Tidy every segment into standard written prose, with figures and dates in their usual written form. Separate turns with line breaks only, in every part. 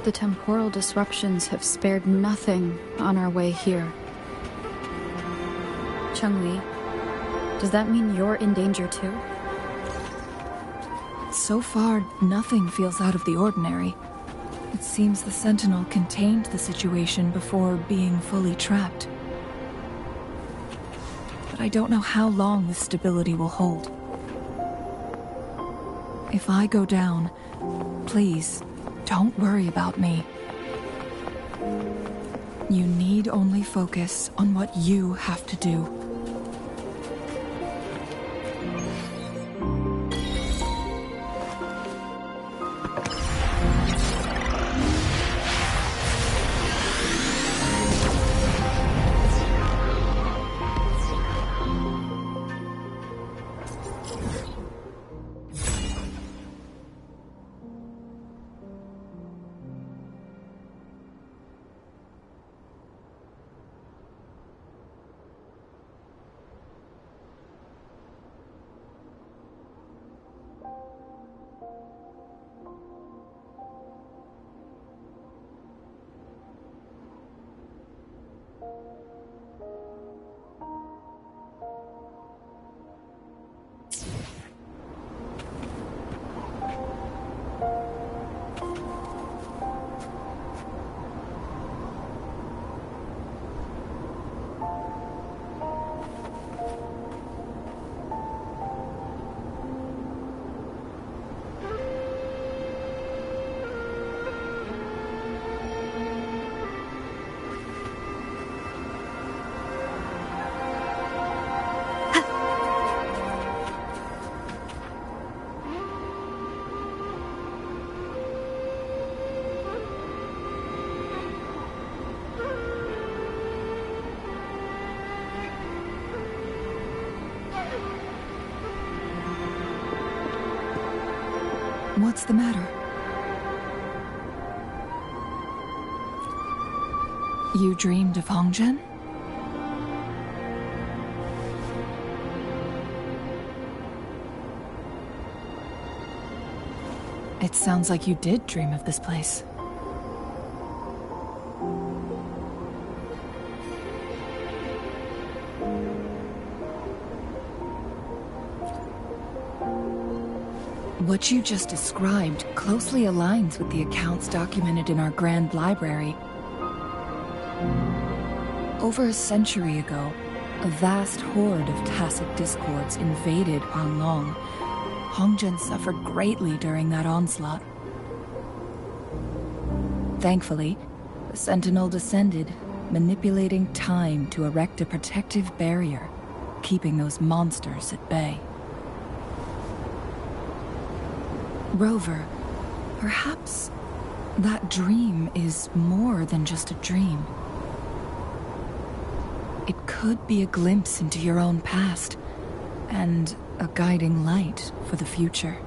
The temporal disruptions have spared nothing on our way here. Chun-Li, does that mean you're in danger too?
So far, nothing feels out of the ordinary. It seems the Sentinel contained the situation before being fully trapped. But I don't know how long this stability will hold. If I go down, please, don't worry about me. You need only focus on what you have to do. What's the matter? You dreamed of Hongzhen? It sounds like you did dream of this place. What you just described closely aligns with the accounts documented in our Grand Library. Over a century ago, a vast horde of tacit discords invaded Huanglong. Hongzhen suffered greatly during that onslaught. Thankfully, the Sentinel descended, manipulating time to erect a protective barrier, keeping those monsters at bay. Rover, perhaps that dream is more than just a dream. It could be a glimpse into your own past, and a guiding light for the future.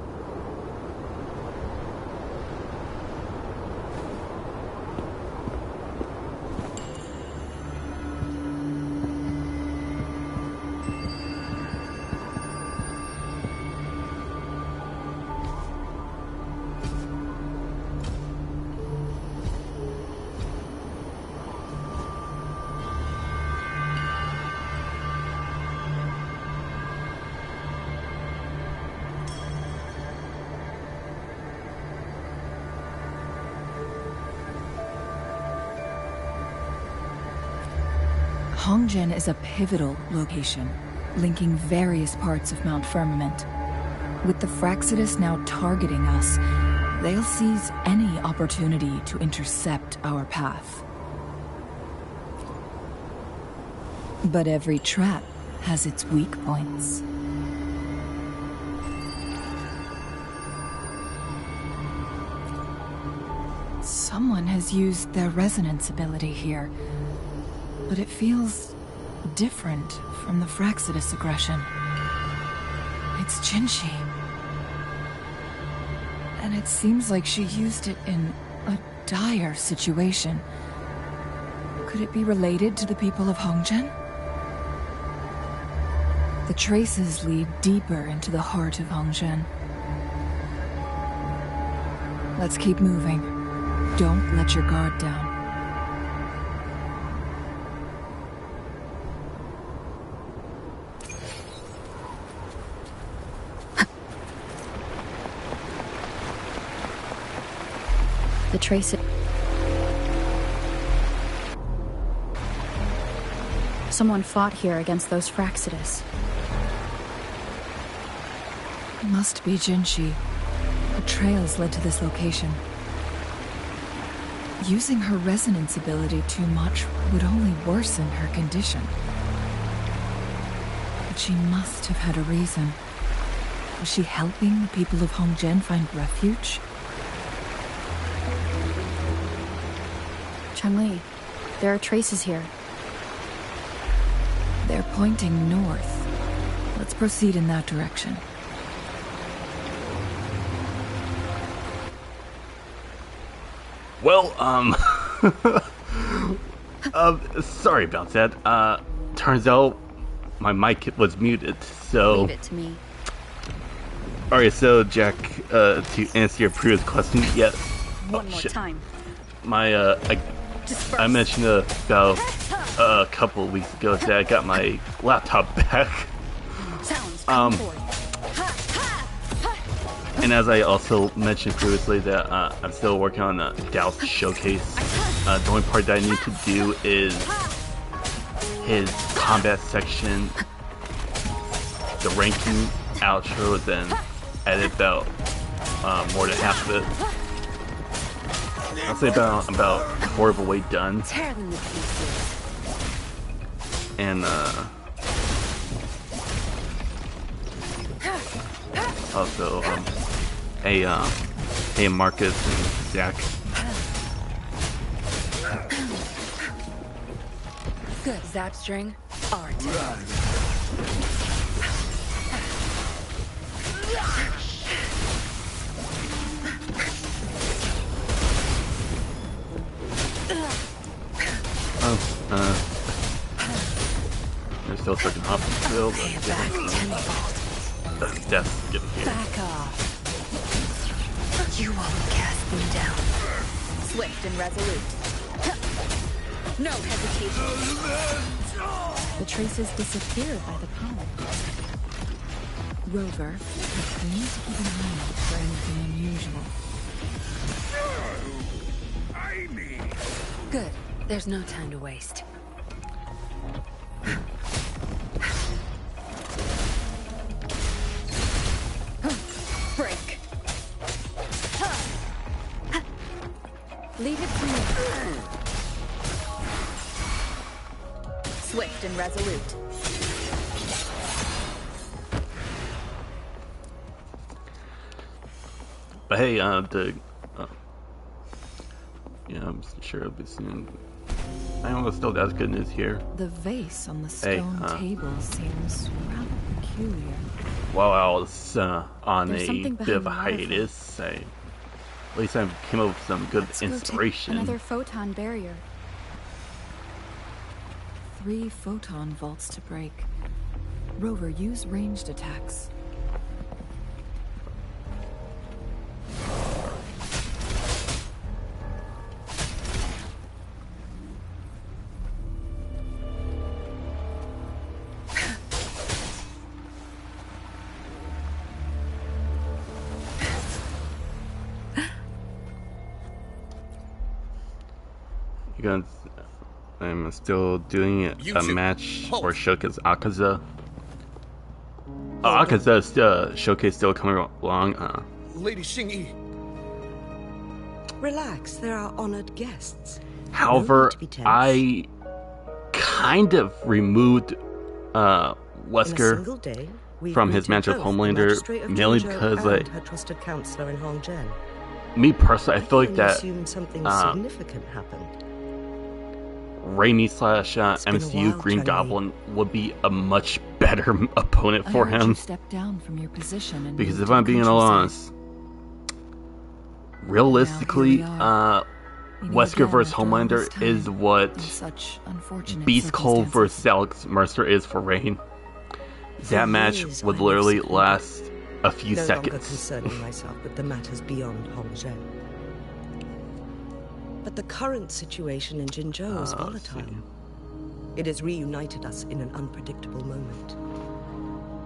Hongzhen is a pivotal location, linking various parts of Mount Firmament. With the Fraxidus now targeting us, they'll seize any opportunity to intercept our path. But every trap has its weak points.
So
Someone has used their resonance ability here, but it feels different from the Fraxidus aggression. It's Jinshi. And it seems like she used it in a dire situation. Could it be related to the people of Hongzhen? The traces lead deeper into the heart of Hongzhen. Let's keep moving. Don't let your guard down.
The traces. Someone fought here against those Fraxidus.
Must be Jinshi. The trails led to this location. Using her resonance ability too much would only worsen her condition. But she must have had a reason. Was she helping the people of Hongzhen find refuge?
Changli, there are traces here.
They're pointing north. Let's proceed in that direction.
Well, sorry about that. Turns out my mic was muted, so...
Leave it to me.
Alright, so Jack, to answer your previous question, yes.
One more time.
My, I mentioned about a couple of weeks ago that I got my laptop back. And as I also mentioned previously that I'm still working on the Douse showcase. The only part that I need to do is his combat section, the ranking outro, then edit about more than half of it. I'll say about a quarter of the way done. And also hey Marcus and Zach.
Good zap string. Art.
They're still taking off still, but death's getting here.
Back off. You won't cast me down. Swift and resolute. No hesitation.
The traces disappeared by the pond.
Rover, we need to keep an eye out for anything unusual.
Good. There's no time to waste. Break. Leave it to me. Swift and resolute.
But hey, yeah, I'm sure it'll be soon. I don't know, still that's good news here.
The vase on the stone table seems rather peculiar.
While I was on
There's
a bit of a hiatus, at least I came up with some good inspiration.
Another photon barrier.
3 photon vaults to break. Rover, use ranged attacks.
I'm still doing it, a match or showcase Akaza. Akaza's showcase still coming along.
Lady Xingyi.
Relax, there are honored guests.
However, I kind of removed Wesker from his match of Homelander mainly because
her trusted counselor in Hongzhen.
me personally, I feel like
can
that
assume something significant happened.
Raimi slash
been a
MCU
while,
Green
Chun-Li.
Goblin would be a much better opponent
I
for
heard
him.
you stepped down from your position and
Because
moved
if
to
I'm
the
being all
countryside.
honest, realistically,
Now here we are,
Wesker
meeting
vs.
again after all this
Homelander is
time,
what
in such unfortunate
Beast Cold
circumstances.
vs. Alex Mercer is for Rain. That match
years,
would
I
literally
secluded,
last a few
no longer
seconds.
concerning myself with the matters beyond Hongzhen. But the current situation in Jinzhou is volatile. It has reunited us in an unpredictable moment.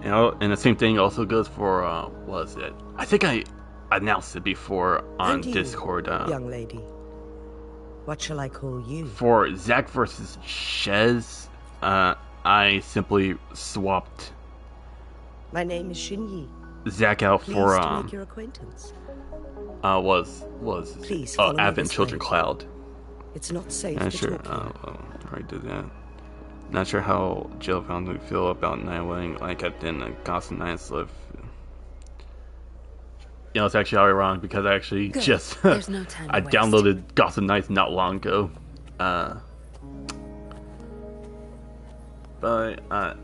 And the same thing also goes for, what is it? I think I announced it before on
And you,
Discord.
young lady. What shall I call you?
For Zack versus Shez, I simply swapped
My name is Xinyi.
Zack out
Pleased
for,
to make your acquaintance. Please follow me
Advent
this
Children
way.
Cloud.
It's not safe
Not
to
sure.
talk here.
I did that. Not sure how Jill found me feel about Nightwing. Like I didn't Gotham Knights live. You know, it's actually ironic because I actually
Good.
just
There's no time to
I
waste.
downloaded Gotham Knights not long ago. But I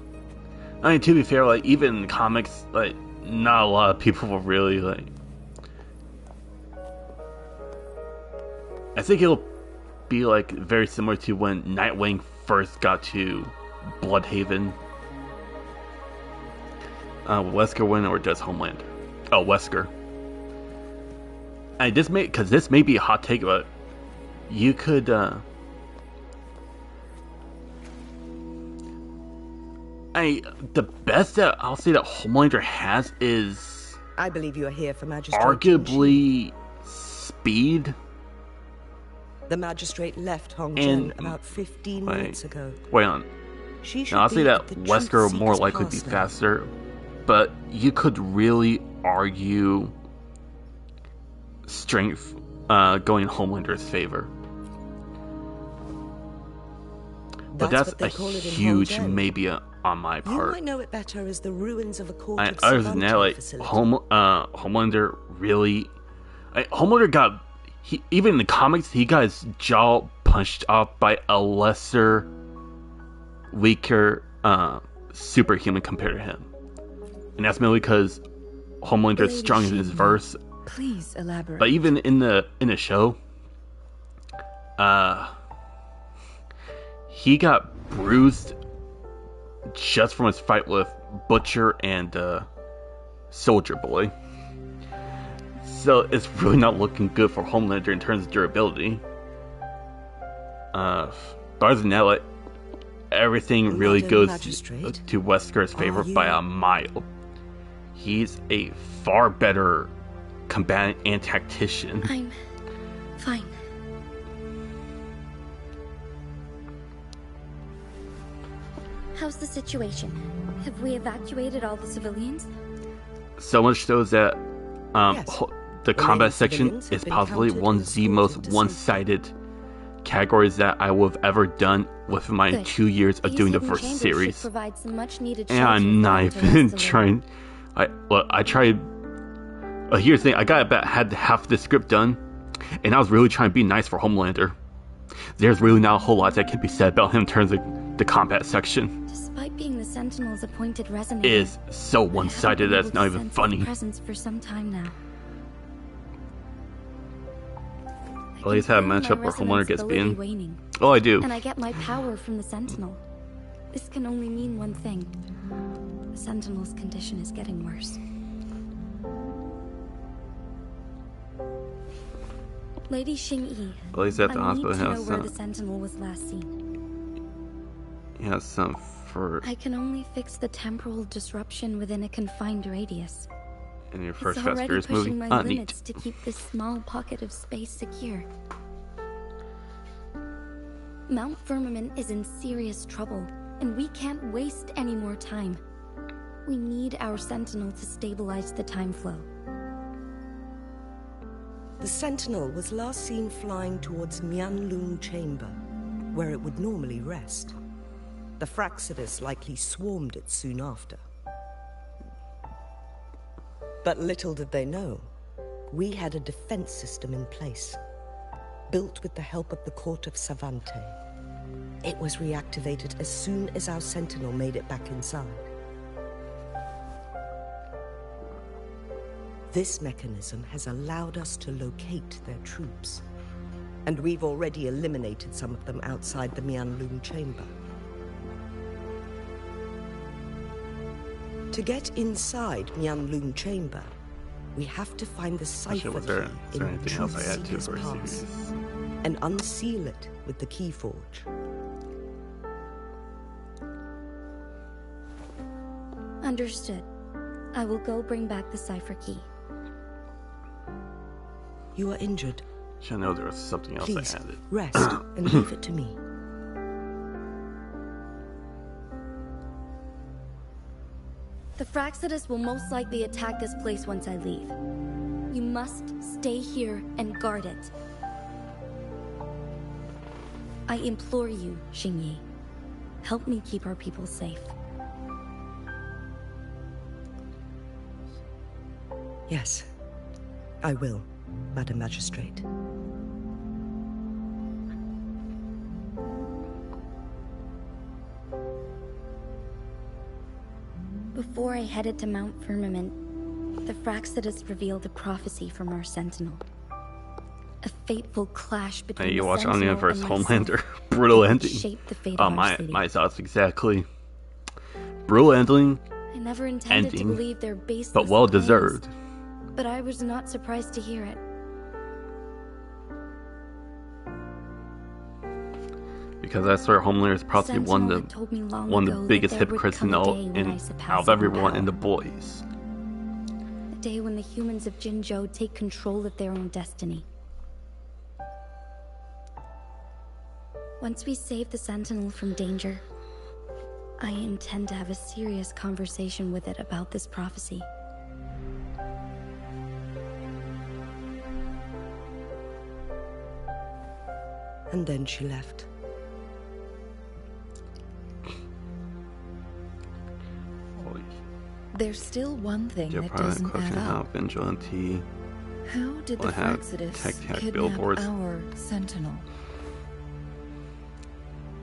mean, to be fair, like even in comics, like not a lot of people will really like. I think it'll be like very similar to when Nightwing first got to Bloodhaven. Wesker win or does Homeland? Oh, Wesker. And this may be a hot take, but you could the best that I'll say that Homelander has is
I believe you are here for Magistrate
arguably speed.
The magistrate left
And,
Hongzhen about 15 minutes ago.
Wait on.
She should
Now, I'll
be
say that
at the
Wesker
truth
will more
seeker's
likely be
pass now.
faster, but you could really argue strength going in Homelander's favor. But that's
what they
a
call it in
huge
Hongzhen.
maybe on my
You
part.
might know it better as the ruins of a court of
Other than that, like
facility.
Homelander really, Homelander got even in the comics he got his jaw punched off by a lesser, weaker superhuman compared to him, and that's mainly because Homelander is strong in his verse.
Please elaborate.
But even in the show, he got bruised just from his fight with Butcher and Soldier Boy. So it's really not looking good for Homelander in terms of durability. But other than that, like, everything really
Madam
goes
Magistrate,
to Wesker's favor
are
by
you-
a mile. He's a far better combatant and tactician.
I'm fine.
How's the situation? Have we evacuated all the civilians?
So much so that
Yes.
the combat
Remaining
section
civilians have
is
been
possibly
counted
one
and
of the most
escorted to
one-sided categories that I will have ever done with my
Good.
2 years of
These
doing the
hidden
first
chambers
series.
should provide some much-needed
And
shelter
I'm not
for them to
even
rest a little.
trying. I tried. Here's the thing: I got about had half the script done, and I was really trying to be nice for Homelander. There's really not a whole lot that can be said about him in terms of the combat section.
Despite being the Sentinel's appointed resonator,
It is so one-sided that it's not even funny.
Presence for some time now.
At least have a matchup where Homelander gets beaten.
Waning,
Oh, I do.
and I get my power from the Sentinel. This can only mean one thing. The Sentinel's condition is getting worse. Lady Xing-Yi,
At least at the
I need
hospital
to know
has
where the
some.
Sentinel was last seen.
He has some for
I can only fix the temporal disruption within a confined radius.
in your first
It's
Fast
already
Furious
pushing
movie.
my
Neat.
limits to keep this small pocket of space secure. Mount Firmament is in serious trouble, and we can't waste any more time. We need our Sentinel to stabilize the time flow.
The Sentinel was last seen flying towards Mianlun Chamber, where it would normally rest. The Fraxidus likely swarmed it soon after. But little did they know, we had a defense system in place, built with the help of the court of Savante. It was reactivated as soon as our sentinel made it back inside. This mechanism has allowed us to locate their troops, and we've already eliminated some of them outside the Mianlun chamber. To get inside Mianlun chamber, we have to find the cipher
was there
key in
anything else I had to
Truthseeker's
for a
Pass
series?
and unseal it with the Keyforge.
Understood. I will go bring back the cipher key.
You are injured.
Should know there was something else
Please,
I added.
rest and leave it to me.
The Fraccidus will most likely attack this place once I leave. You must stay here and guard it. I implore you, Xingyi. Help me keep our people safe.
Yes, I will, Madam Magistrate.
Before I headed to Mount Firmament, the Fraccidus revealed a prophecy from our Sentinel. A fateful clash between
Hey, you
the
watch
Sentinel
Onion vs.
and myself
Homelander. Brutal
would
ending.
shape the fate
Oh,
of our city.
my thoughts exactly. Brutal ending,
I never intended to
ending,
believe their baseless
but well
claims,
deserved.
but I was not surprised to hear it.
Because I swear Homelander is probably one of the biggest hypocrites in out of everyone in the boys.
The day when the humans of Jinzhou take control of their own destiny. Once we save the Sentinel from danger, I intend to have a serious conversation with it about this prophecy.
And then she left.
There's still one thing
Your
that
private
doesn't
question:
add
how
up.
vigilante
How did the
will have
Fraccidus
tech
kidnap
billboards?
our Sentinel?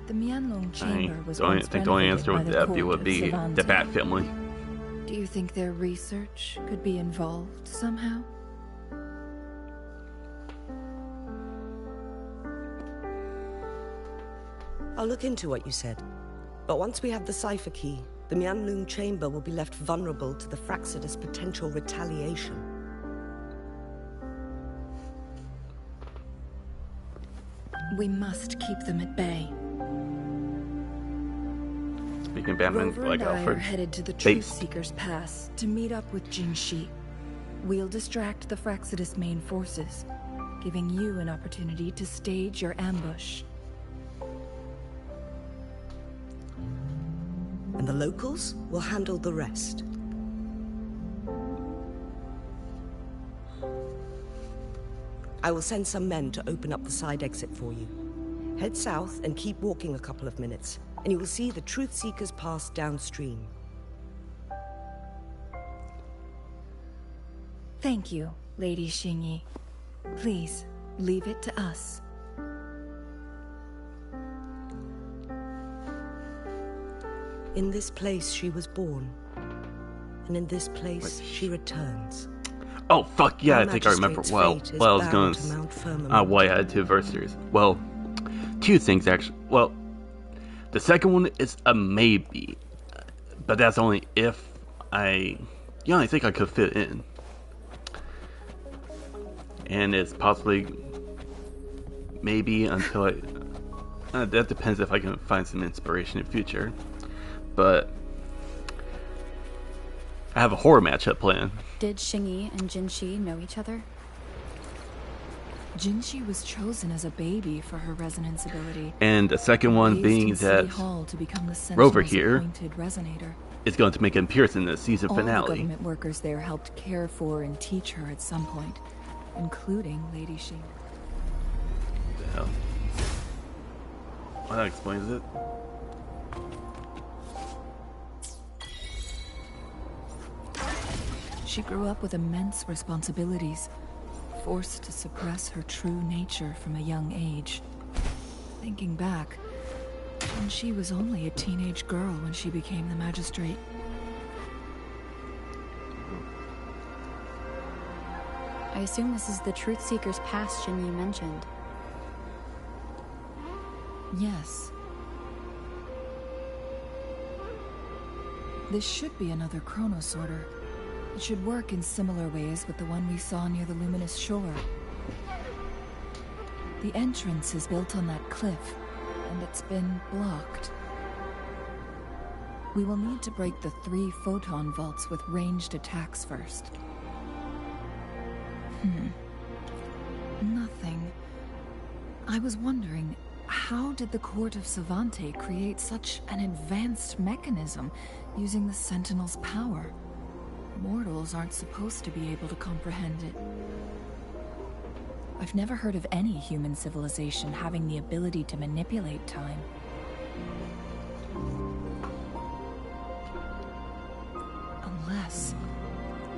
The Mianlong chamber was
I
once
think the only
renovated
answer
by
would
the
that
court
would
of
be the
Savante.
Bat family.
Do you think their research could be involved somehow?
I'll look into what you said. But once we have the cipher key, the Mianlun chamber will be left vulnerable to the Fraccidus' potential retaliation.
We must keep them at bay.
Speaking of Batman,
Rover
like
and I are
Alfred,
headed to the
based.
Truthseeker's Pass to meet up with Jinshi. We'll distract the Fraccidus' main forces, giving you an opportunity to stage your ambush.
And the locals will handle the rest. I will send some men to open up the side exit for you. Head south and keep walking a couple of minutes, and you will see the Truthseeker's Pass downstream.
Thank you, Lady Xingyi. Please, leave it to us.
In this place she was born, and in this place she returns.
Oh fuck yeah!
Our
I think I remember.
magistrate's
Well,
fate is
well, I was
bound
going
to Mount Firmament.
why I had two verse series. Well, two things actually. Well, the second one is a maybe, but that's only if I think I could fit in, and it's possibly maybe until I. That depends if I can find some inspiration in future, but I have a horror matchup planned.
Did Xingyi and Jinshi know each other?
Jinshi was chosen as a baby for her resonance ability.
And the second one
Raised
being
in City
that
Hall to become the
Rover
Sentinel's
here
appointed resonator.
is going to make an appearance in the season
All the
finale.
government workers there helped care for and teach her at some point, including Lady Xing.
What the hell? Well, that explains it.
She grew up with immense responsibilities, forced to suppress her true nature from a young age. Thinking back, and she was only a teenage girl when she became the magistrate.
I assume this is the Truth Seeker's bastion you mentioned.
Yes. This should be another chronosorter. It should work in similar ways with the one we saw near the luminous shore. The entrance is built on that cliff, and it's been blocked. We will need to break the 3 photon vaults with ranged attacks first. Nothing. I was wondering, how did the Court of Savante create such an advanced mechanism using the Sentinel's power? Mortals aren't supposed to be able to comprehend it. I've never heard of any human civilization having the ability to manipulate time. Unless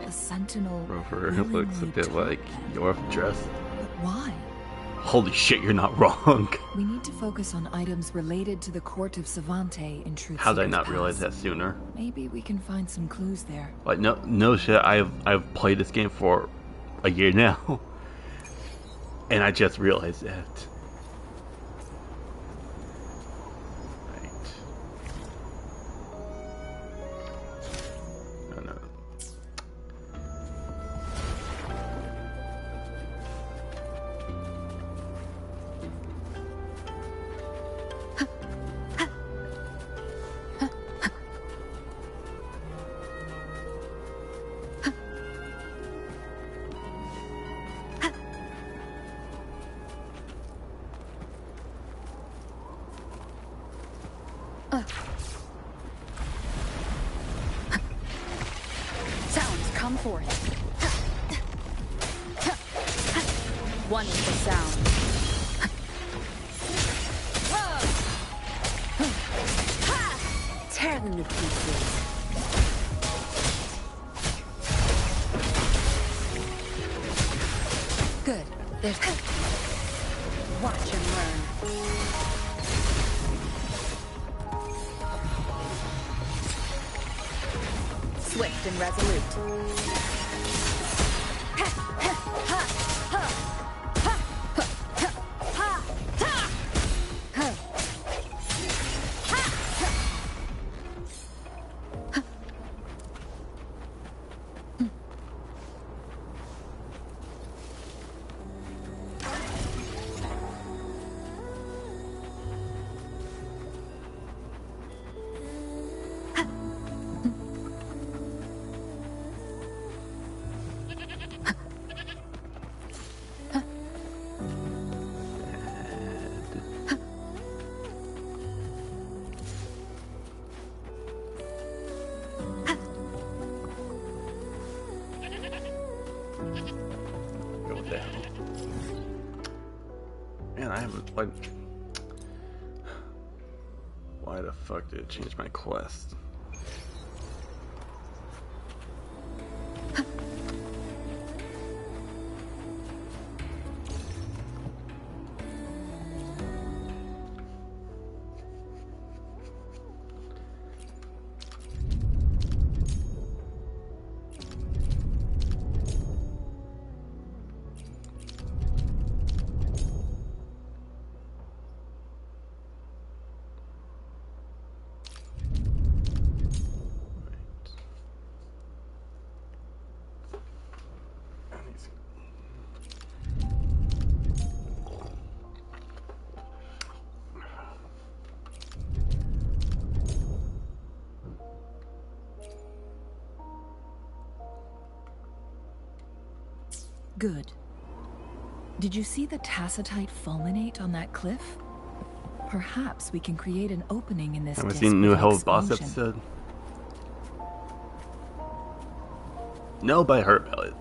the Sentinel
Rover looks a bit like your dress.
But why?
Holy shit, you're not wrong.
We need to focus on items related to the Court of Savante in Truth
How did I
Seeker's
not realize
past.
that sooner?
Maybe we can find some clues there.
Like, no shit, I've played this game for a year now. And I just realized that. Right. No.
Sounds come forth. One is the sound. Tear them to pieces. Good. There's... Watch and learn. Swift and resolute. What the hell? Man, I haven't, like... Why the fuck did it change my quest?
Good. Did you see the tacitite fulminate on that cliff? Perhaps we can create an opening in this
Have I
disc
seen New
with
Hell Boss
explosion.
episode? No, but I heard about it.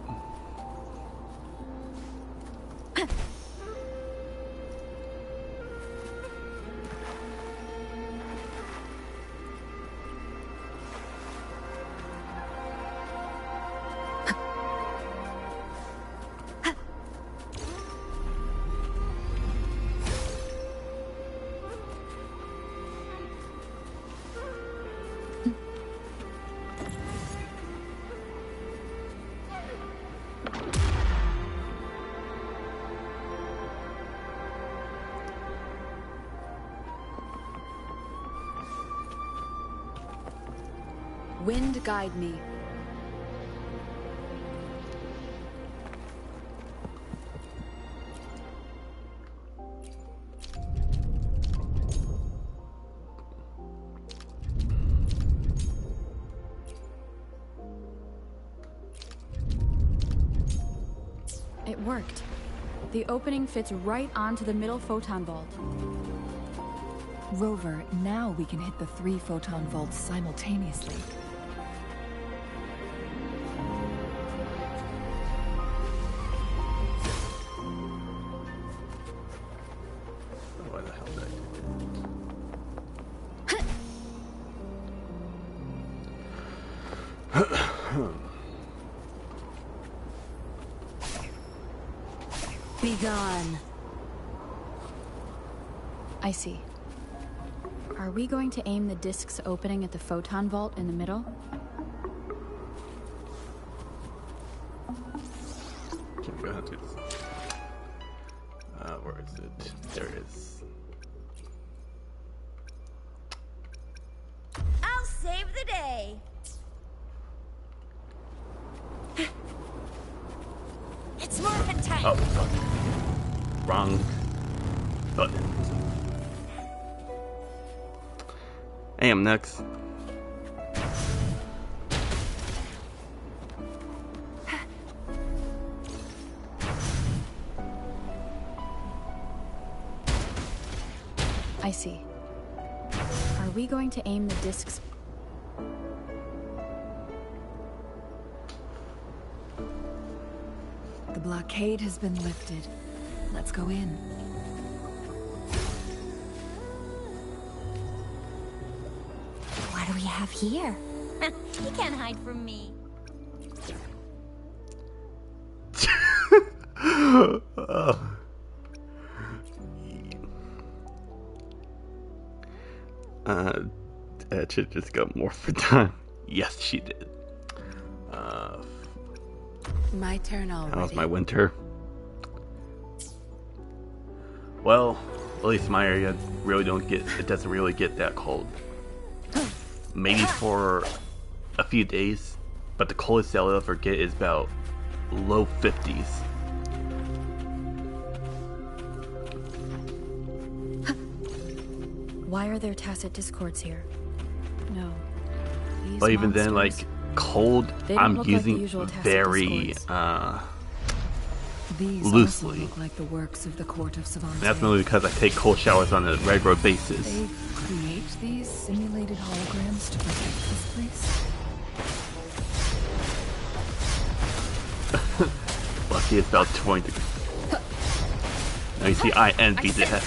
Wind guide me.
It worked. The opening fits right onto the middle photon vault.
Rover, now we can hit the 3 photon vaults simultaneously.
Why the hell did I do that?
Be gone.
I see. Are we going to aim the disk's opening at the photon vault in the middle?
Can't go ahead and do this. Where is it? There it is.
I'll save the day. It's morphin' time.
Oh, fuck. Wrong button. Hey, I'm next.
I see. Are we going to aim the disk's...
The blockade has been lifted. Let's go in.
What do we have here? You can't hide from me.
That should just got more for time. Yes, she did.
My turn already.
That was my winter. Well, at least my area really doesn't really get that cold. Maybe for a few days, but the coldest I'll ever get is about low 50s.
Why are there tacit discords here? No. These
But even then,
monsters,
like, cold,
they don't
I'm
look like the
using
usual tacit
very,
discords.
These
loosely.
also look like the works of the court of Savant.
That's mainly because I take cold showers on a regular basis.
They create these simulated holograms to protect this place.
Lucky it's about 20 degrees. Now you see, I envy that.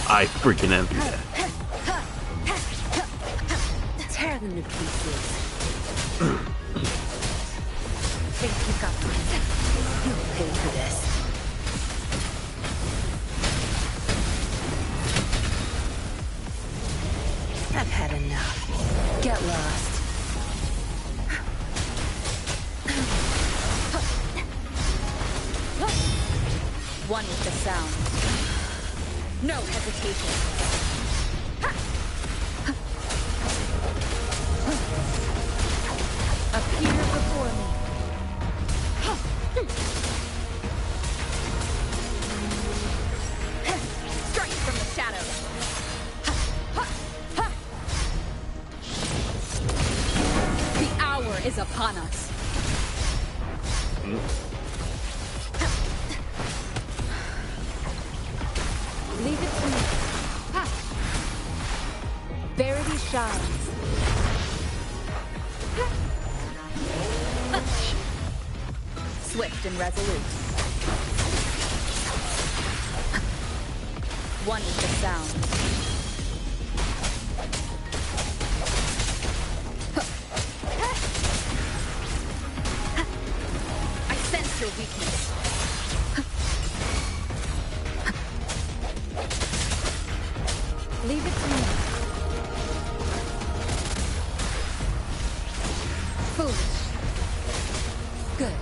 I freaking envy that.
Tear them to pieces. Think you got this. You'll pay for this. I've had enough. Get lost.
One with the sound. No hesitation. Appear before me. Strike from the shadows. The hour is upon us. Leave it to me. Verity shines. Swift and resolute. One with the sound. I sense your weakness.
Leave it to me.
Foolish. Good.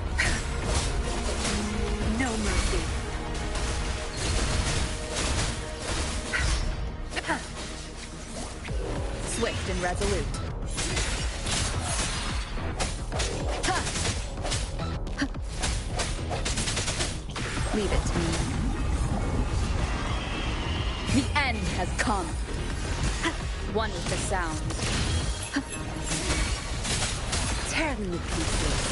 No mercy. Swift and resolute.
has come. One with the sounds. Tear them to pieces.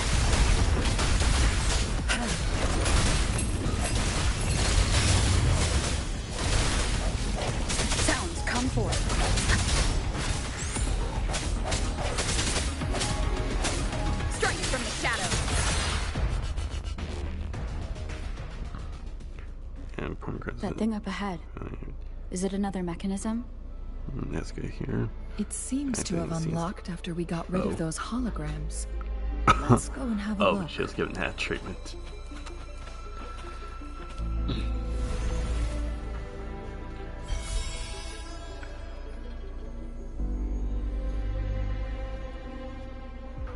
Sounds come forth. Strike from the shadows. That thing up ahead. Is it another mechanism?
Let's go here.
It seems to have unlocked after we got rid of those holograms. Let's go and have a look.
Oh, she was given that treatment.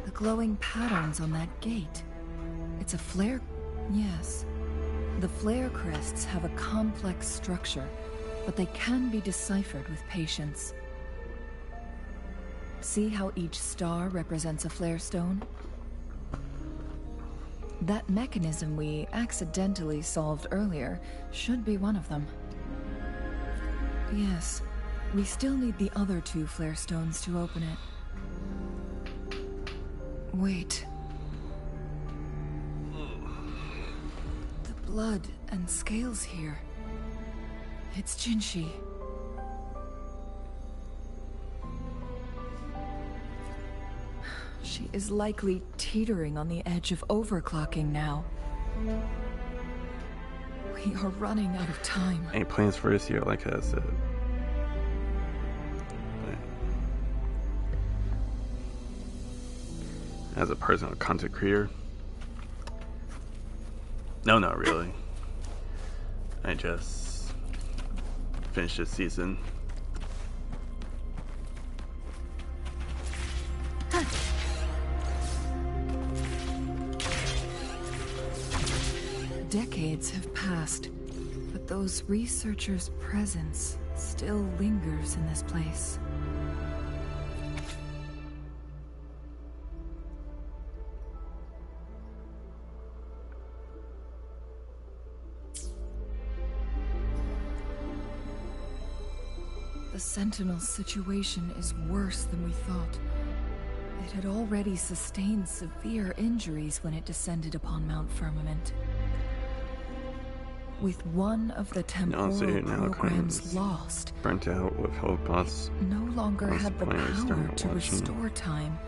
The glowing patterns on that gate. It's a flare... Yes. The flare crests have a complex structure, but they can be deciphered with patience. See how each star represents a flare stone? That mechanism we accidentally solved earlier should be one of them. Yes, we still need the other 2 flare stones to open it. Wait. The blood and scales here. It's Jinshi. She is likely teetering on the edge of overclocking now. We are running out of time.
Any plans for this year, like I said? As a personal content creator? No, not really. I just finished this season.
Decades have passed, but those researchers' presence still lingers in this place. The Sentinel's situation is worse than we thought. It had already sustained severe injuries when it descended upon Mount Firmament. With one of the temporal programs lost,
burnt out with Holobots,
no longer had the power to restore time.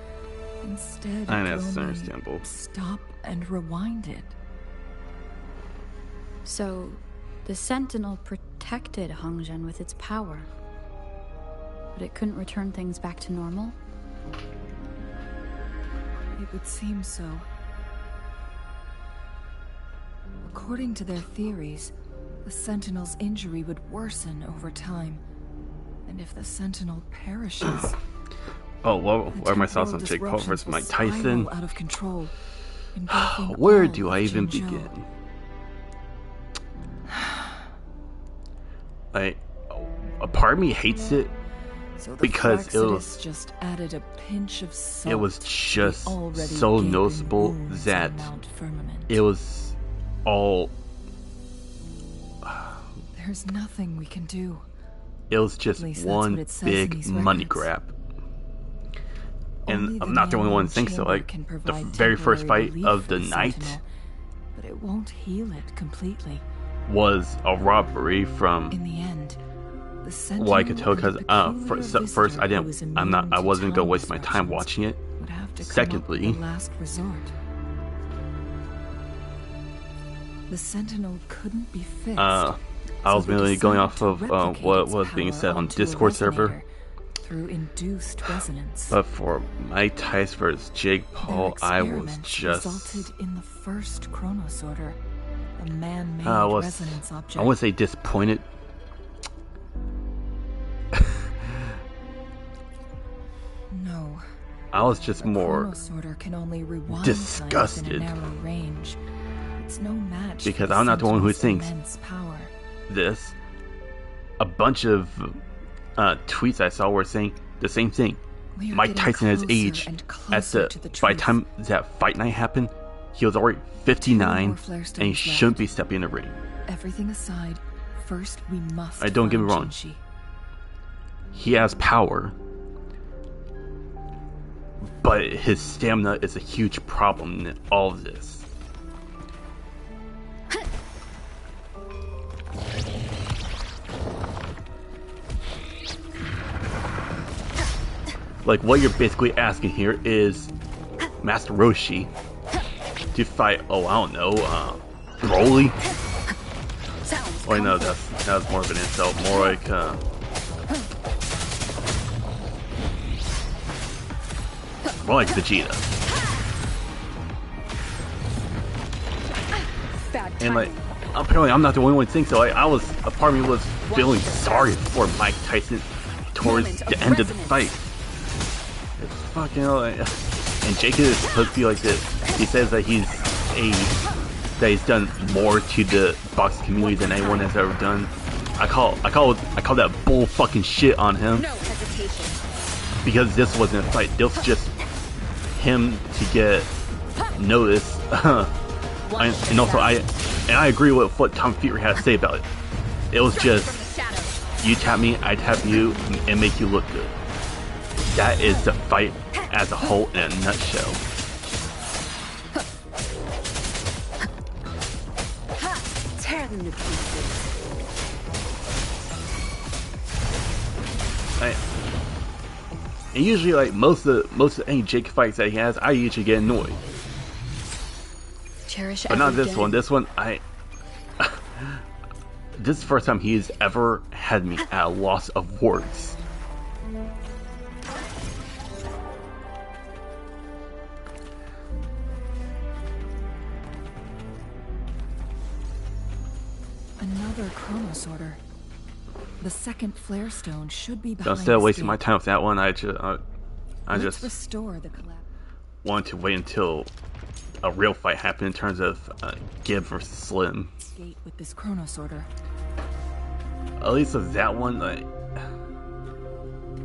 Instead,
I know, that's understandable.
Stop and rewind it.
So, the Sentinel protected Hongzhen with its power, but it couldn't return things back to normal?
It would seem so. According to their theories, the Sentinel's injury would worsen over time. And if the Sentinel perishes...
Oh, well, what are my thoughts on Jake Paul versus Mike Tyson?
Out of control,
where do I even begin? Like, a part of me hates it because it was
just added a pinch of salt.
It was just so noticeable that it was all.
There's nothing we can do.
It was just one big money grab. And I'm not the only one who thinks so. Like, the very first fight of the night,
but it won't heal it completely,
was a robbery from.
In the end, the Sentinel,
well, I could tell because first I wasn't gonna waste my time watching it. Secondly,
last resort. The Sentinel couldn't be fixed.
I was merely going off of what was being said on Discord server.
Through induced resonance.
But for Mike Tyson versus Jake Paul, I was just
resulted in the first Chronos Order, a man-made resonance object.
I wouldn't say disappointed.
No.
I was just more
Chronos Order can only rewind
disgusted.
In a narrow range. It's no match
because I'm not the one who thinks
power.
This. A bunch of tweets I saw were saying the same thing. Mike Tyson has aged. By the time that fight night happened, he was already 59, and he shouldn't be stepping in the ring.
Everything aside, first we must.
Don't get me wrong. he has power, but his stamina is a huge problem in all of this. Like, what you're basically asking here is Master Roshi to fight, oh, I don't know, Broly? Oh, no, that was more of an insult. More like, more like Vegeta. And, like, apparently I'm not the only one who thinks so. I was, a part of me was feeling sorry for Mike Tyson towards the end of the fight. It's fucking hell, like, and Jake is supposed to be like this. He says that he's done more to the boxing community than anyone has ever done. I call that bull fucking shit on him.
No hesitation.
Because this wasn't a fight. This was just him to get noticed. And also I agree with what Tom Fury had to say about it. It was just, you tap me, I tap you, and make you look good. That is the fight as a whole in a nutshell.
Tear them to pieces.
And usually, like most of any Jake fights that he has, I usually get annoyed.
Cherish
but not
every
this
day.
one. This one, this is the first time he's ever had me at a loss of words.
Another Chrono Sorter. The second Flare Stone should be behind.
Instead of wasting my
escape.
time with that one, I
Let's
just
restore the collab.
wanted to wait until a real fight happened in terms of Gib versus Slim.
Skate with this Chrono Sorter.
At least with that one, like,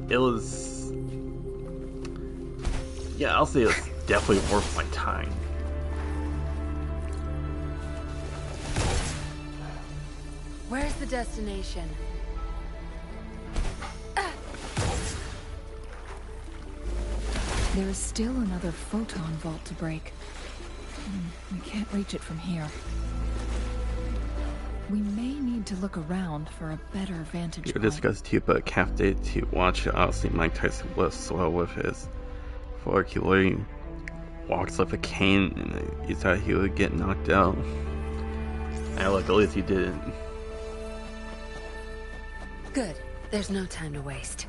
it was, yeah, I'll say it's definitely worth my time.
Where's the destination?
There is still another photon vault to break. We can't reach it from here. We may need to look around for a better vantage
You
point.
discussed too, but Calf Day to watch it. Honestly, Mike Tyson was slow with his fork. He literally walks like a cane, and he thought he would get knocked out. And look, at least he didn't.
Good. There's no time to waste.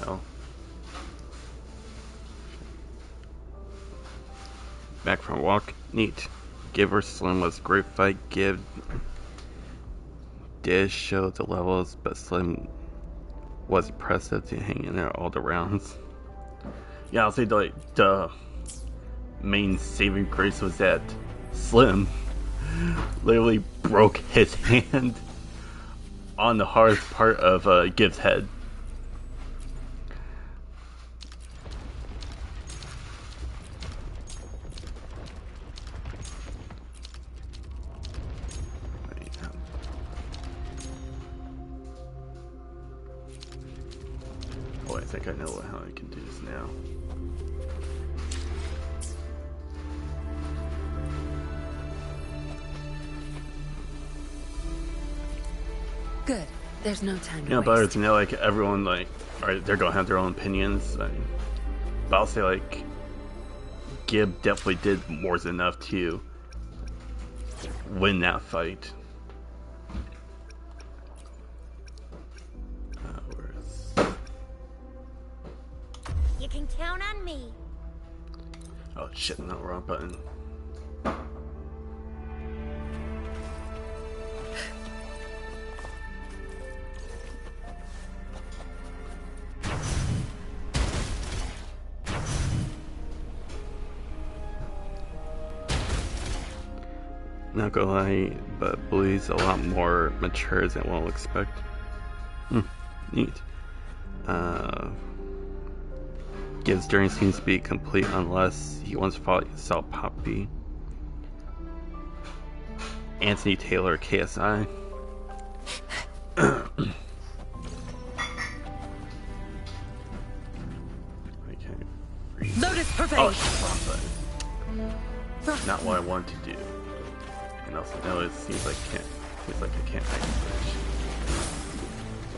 Hell. Back from a walk. Neat. Give her Slim was a great fight. Give did show the levels, but Slim was impressive to hang in there all the rounds. Yeah, I'll say the main saving grace was that Slim literally broke his hand on the hardest part of Gib's head. Oh, I think I know how I can do this now.
Good. There's no time to
Yeah,
waste.
but you know, like everyone, like, alright, they're gonna have their own opinions. But I'll say, like, Gib definitely did more than enough to win that fight.
You can count on me.
Oh shit, no, wrong button. Not gonna lie, but Blue's a lot more mature than one will expect. Neat. Gibbs' journey seems to be complete unless he once saw Poppy. Anthony Taylor, KSI.
Lotus Parade!
Oh, not what I want to do. And also, no, it seems like I can't make a bridge.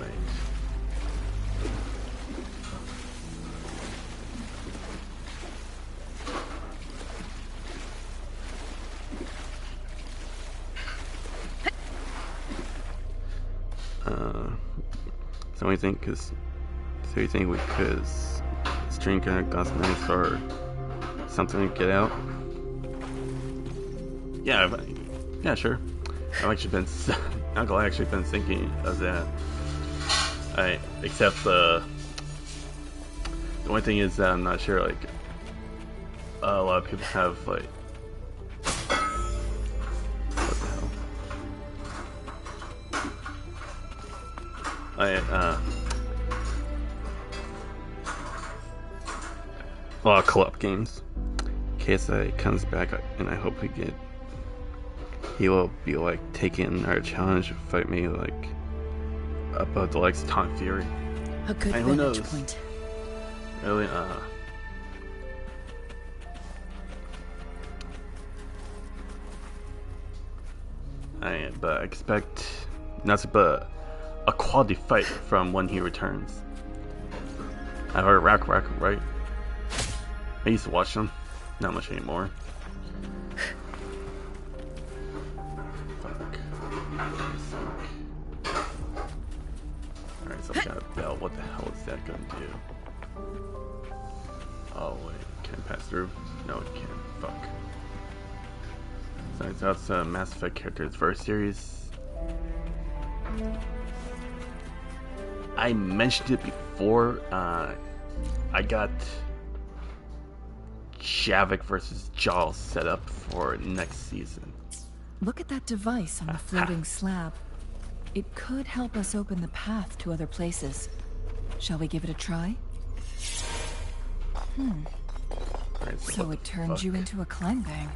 Wait. So we think we could string God's nights or something to get out? Yeah, sure. I've actually been thinking of that. Except the only thing is that I'm not sure. Like, a lot of people have like, what the hell? A lot of co-op games. KSI comes back, and I hope he will be like taking our challenge to fight me like above the likes of Tom Fury.
A good
and who knows?
Point.
Really, but I expect nothing but a quality fight from when he returns. I heard Rack, right? I used to watch them, not much anymore. Fuck. Alright, so I've got a bell. What the hell is that gonna do? Oh wait, can I pass through? No, it can't. Fuck. So that's Mass Effect characters first series. I mentioned it before. I got Javik versus Jaws set up for next season.
Look at that device on the floating slab. It could help us open the path to other places. Shall we give it a try?
Right,
So it turned you into a clang bang.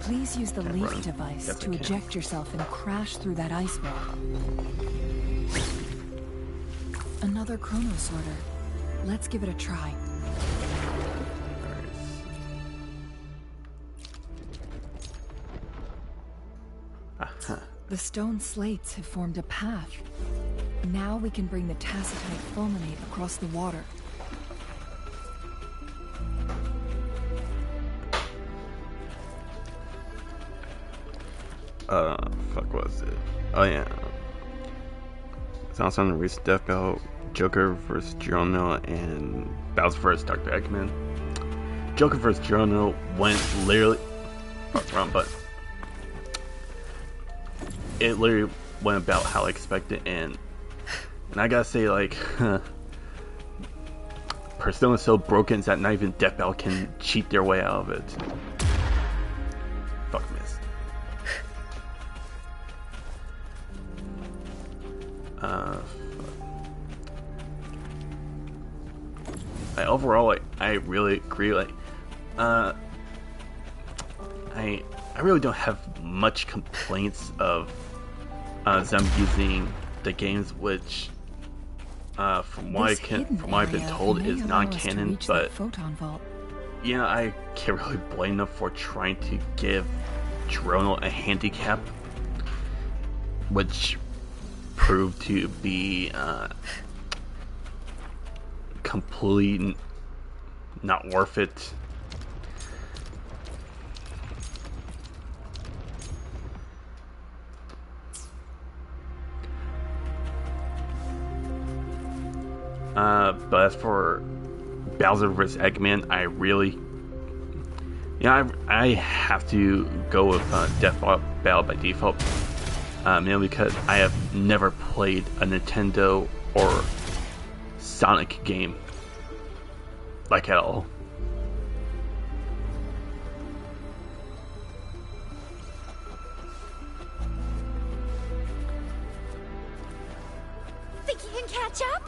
Please use the leaf device to eject yourself and crash through that ice wall. Another chrono sorter. Let's give it a try. The stone slates have formed a path. Now we can bring the tacitite fulminate across the water.
Fuck was it? Oh yeah. It's also on the recent Death Battle, Joker vs. Geronimo and Bowser vs. Dr. Eggman. Joker vs. Geronimo went literally... wrong button. It literally went about how I expected, and I gotta say, like, Persona's so broken that not even Death Battle can cheat their way out of it. Fuck, missed. Overall, like, I really agree. Like, I really don't have much complaints of them using the games, which, from what I've been told, is non-canon. But yeah, I can't really blame them for trying to give Geronimo a handicap, which proved to be completely not worth it. But as for Bowser vs. Eggman, I really, I have to go with Death Battle by default, mainly because I have never played a Nintendo or Sonic game, like, at all.
Think you can catch up?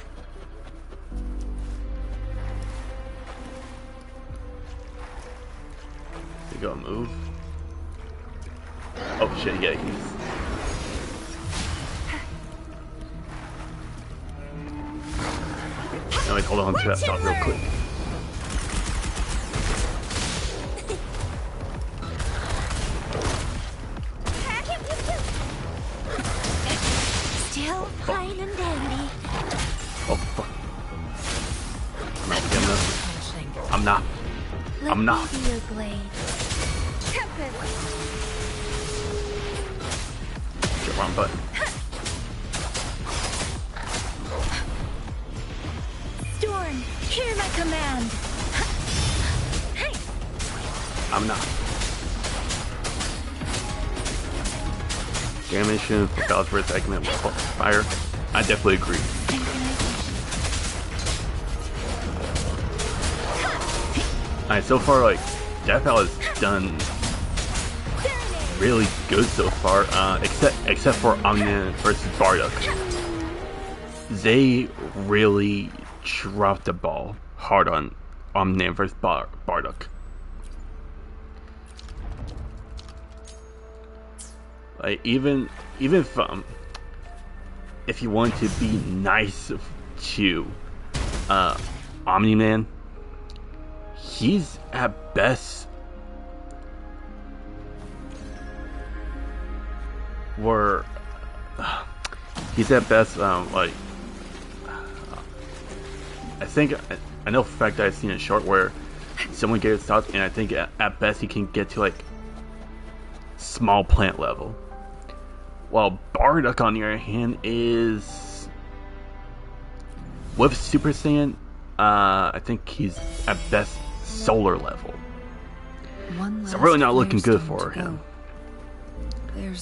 You go move. Oh shit, yeah, he's. No, wait, hold on to that thought real quick.
Still fine and dandy.
Oh fuck. I'm not. I'm not.
Let me be your blade. Tempest.
Get wrong button.
Storm, hear my command.
I'm not. Animation for God's first segment with fire. I definitely agree. Alright, so far, like, Deathbell has done really good so far, except for Omniman versus Bardock. They really dropped the ball hard on Omniman versus Bardock. Like, even if you want to be nice to Omni-Man, he's at best like I know for a fact that I've seen a short where someone gets stopped, and I think at best he can get to like small plant level. While Bardock, on the other hand, is with Super Saiyan, I think he's at best solar level. So really not looking good for him.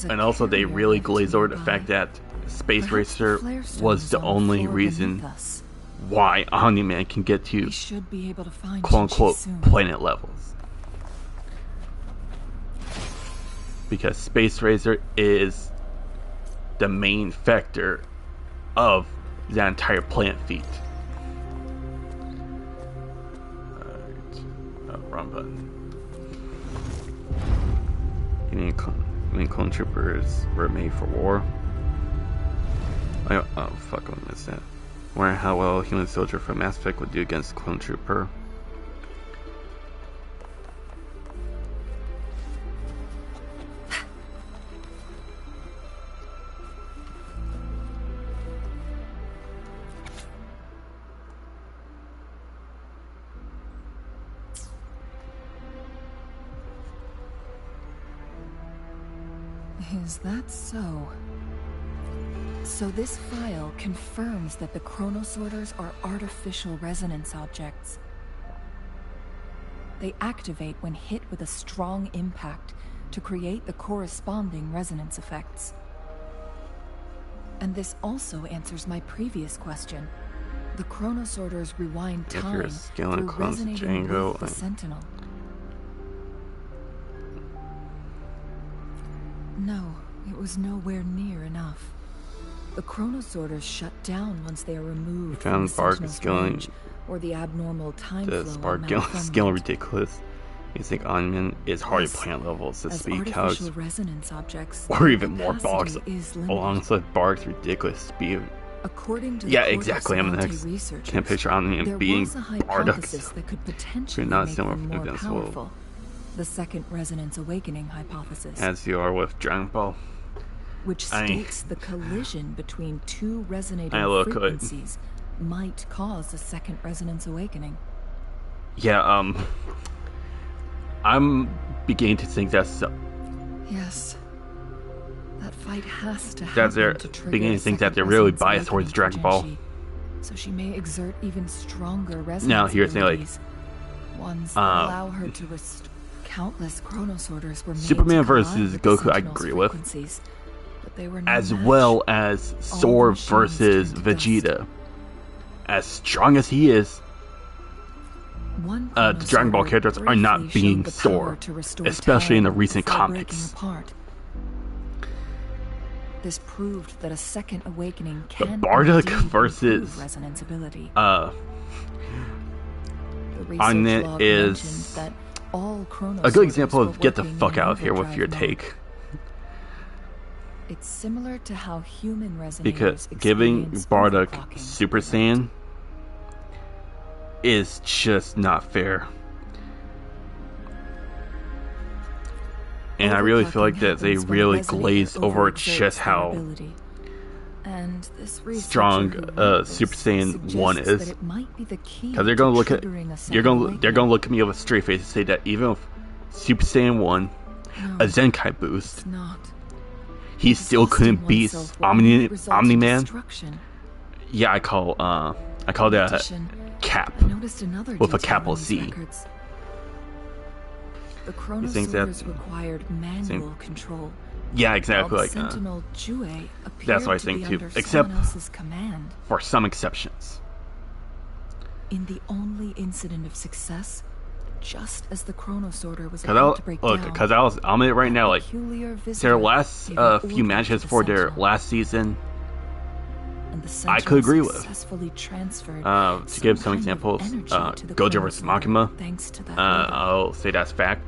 And also they really glazed over the fact that Space Racer was the only reason why Omni-Man can get to quote-unquote planet levels. Because Space Racer is the main factor of that entire planet feat. Alright. Wrong button. You mean clone troopers were made for war? Oh fuck, I missed that. Wondering how well a human soldier from Mass Effect would do against clone trooper.
Is that so? So this file confirms that the chronosorters are artificial resonance objects. They activate when hit with a strong impact to create the corresponding resonance effects. And this also answers my previous question. The chronosorters rewind time through resonating with the Sentinel. No, it was nowhere near enough. The chronosorters shut down once they are removed from the Sentinel's range, or the abnormal time flow
Spark scaling ridiculous. You think Omniman is hard to plant levels to speed cows,
resonance objects,
or even more Barks alongside Barks' ridiculous speed.
According to
exactly. I'm next. Can't picture Omniman being Bardock.
That could potentially
not
make them more powerful. The second resonance awakening hypothesis,
as you are with Dragon Ball,
which states the collision between two resonating frequencies might cause a second resonance awakening.
Yeah, I'm beginning to think that's so.
Yes. That fight has to
happen. They're beginning to think that they're really biased towards Dragon Ball.
So she may exert even stronger resonance.
Now, here's the thing, like,
ones that allow her to restore. Countless chronosorters were made
Superman versus Goku, I agree with.
But they were
as well as Sora versus Vegeta. As strong as he is, the Dragon Ball characters are not being Sora, especially in the recent comics.
this proved that a second awakening can
Bardock
indeed
versus
improve resonance ability.
on
research
it
log
is
mentioned that all Chrono
a good example
Sorters
of
were
get the
working
fuck
in
out of here with
overdrive
your
mode.
take.
It's similar to how human resonators
Because giving
experience
Bardock
overclocking.
Super Saiyan is just not fair. And I really feel like that they
Overclocking
really
happens when a
glazed
resonator
over
overexerts
just
their
how
ability. And this researcher
strong
who wrote this
Super Saiyan 1
suggests
is.
that it might be the key
Because they're gonna
to
look at
triggering a
they're
second
gonna
awakening.
look at me with a straight face and say that even with Super Saiyan 1,
No,
a Zenkai boost,
it's not.
he still couldn't beat Omni-Man.
Destruction.
Yeah, I call
In
that
addition,
cap
I noticed another
with a
detail
capital
in these
C.
records. The Chrono
think that-
Sorters required manual control.
Yeah, exactly.
While
Like
Sentinel Jue appeared
that's what I
to
think
be
too.
under
Except
someone else's command.
for some exceptions.
In the only incident of success, just as the Chrono Sorter was
Because
about to break down,
I'll admit it right now, like
peculiar
their
visitor
last
gave an
few
order
matches
to the
for their
Sentinel,
last season,
and the
I could
Sentinel
agree with.
successfully transferred
to give some
kind of
examples,
energy to the
Gojo
Chrono
vs.
Sorter
Makima,
thanks to that order.
I'll say that's fact.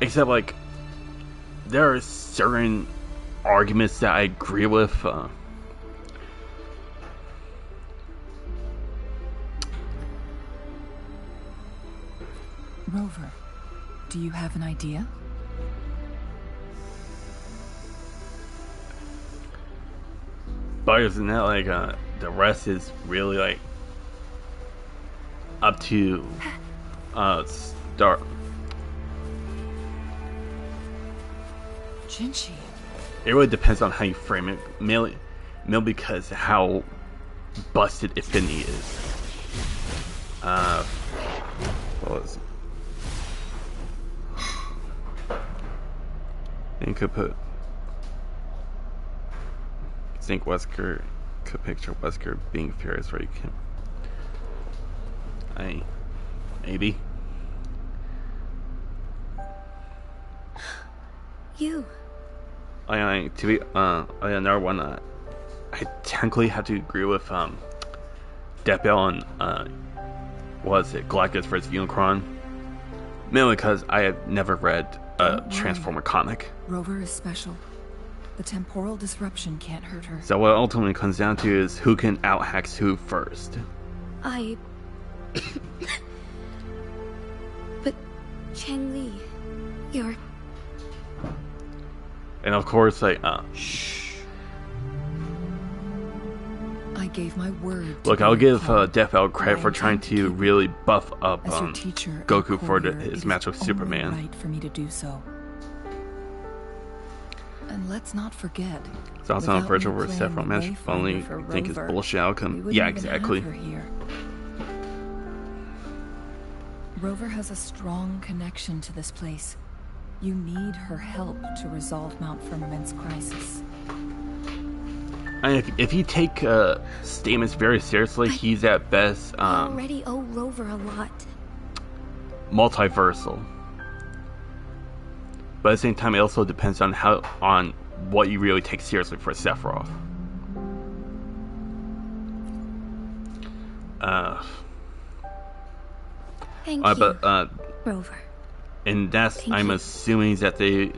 Except, like, there are certain arguments that I agree with.
Rover, do you have an idea?
But isn't that, like, the rest is really, like, up to, start.
Jinchi.
It really depends on how you frame it, mainly because how busted Affinity is. What was it? You could put. I think Wesker could picture Wesker being furious where you can. Maybe.
You.
Another one. I technically have to agree with Death Bell on what was it, Galactus vs. Unicron, mainly because I have never read a Transformer comic.
Rover is special. The temporal disruption can't hurt her.
So what it ultimately comes down to is who can out-hex who first.
But Chang Li, you're...
And of course, like,
I gave my word.
Look, I'll give Death Bell credit for trying to really buff up
As your teacher,
Goku
and
for
courier,
his
it
match
is
with
only
Superman.
Right for me to do so. And let's not forget.
So also on
without
Virtual
me
vs.
playing
Sephiroth
the
match,
Wayfinder
only
for
think is
Rover,
bullshit
we
outcome.
wouldn't
Yeah,
even
exactly.
have her here. Rover has a strong connection to this place. You need her help to resolve Mount Firmament's crisis.
And if you take statements very seriously, he's at best
I already owe Rover a lot.
multiversal. But at the same time, it also depends on what you really take seriously for Sephiroth.
Thank you,
But
Rover.
and that's
Thank
I'm
you.
assuming that they.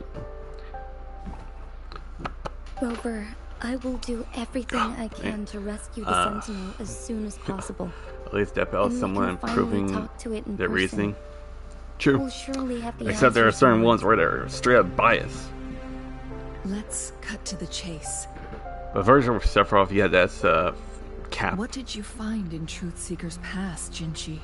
Rover, I will do everything I can to rescue the Sentinel as soon as possible.
At least that bell
And we
someone
can finally
improving
talk to it in
their
person.
reasoning. True.
We'll surely have the
Except there are
answers
certain
we
ones
want.
where they're straight up biased.
Let's cut to the chase.
But version of Sephiroth, yeah, that's cap.
What did you find in Truth Seeker's past, Jinchi?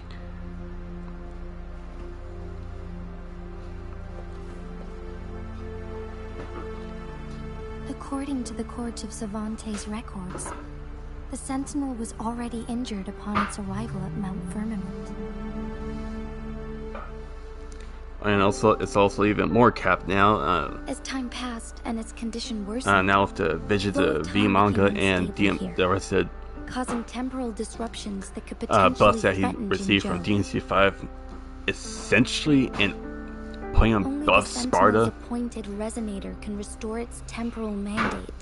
According to the Court of Savante's records, the Sentinel was already injured upon its arrival at Mount Firmament.
And also, it's also even more capped now.
As time passed and its condition worsened,
Now with the Visions
Full
of
time
V manga
became
and
unstable here.
the rest of
causing temporal disruptions that could potentially
buffs that he
threaten
received from
Jinzhou.
DNC5, essentially and putting him
Only
above
the Sentinel's
Sparta.
appointed resonator can restore its temporal mandate.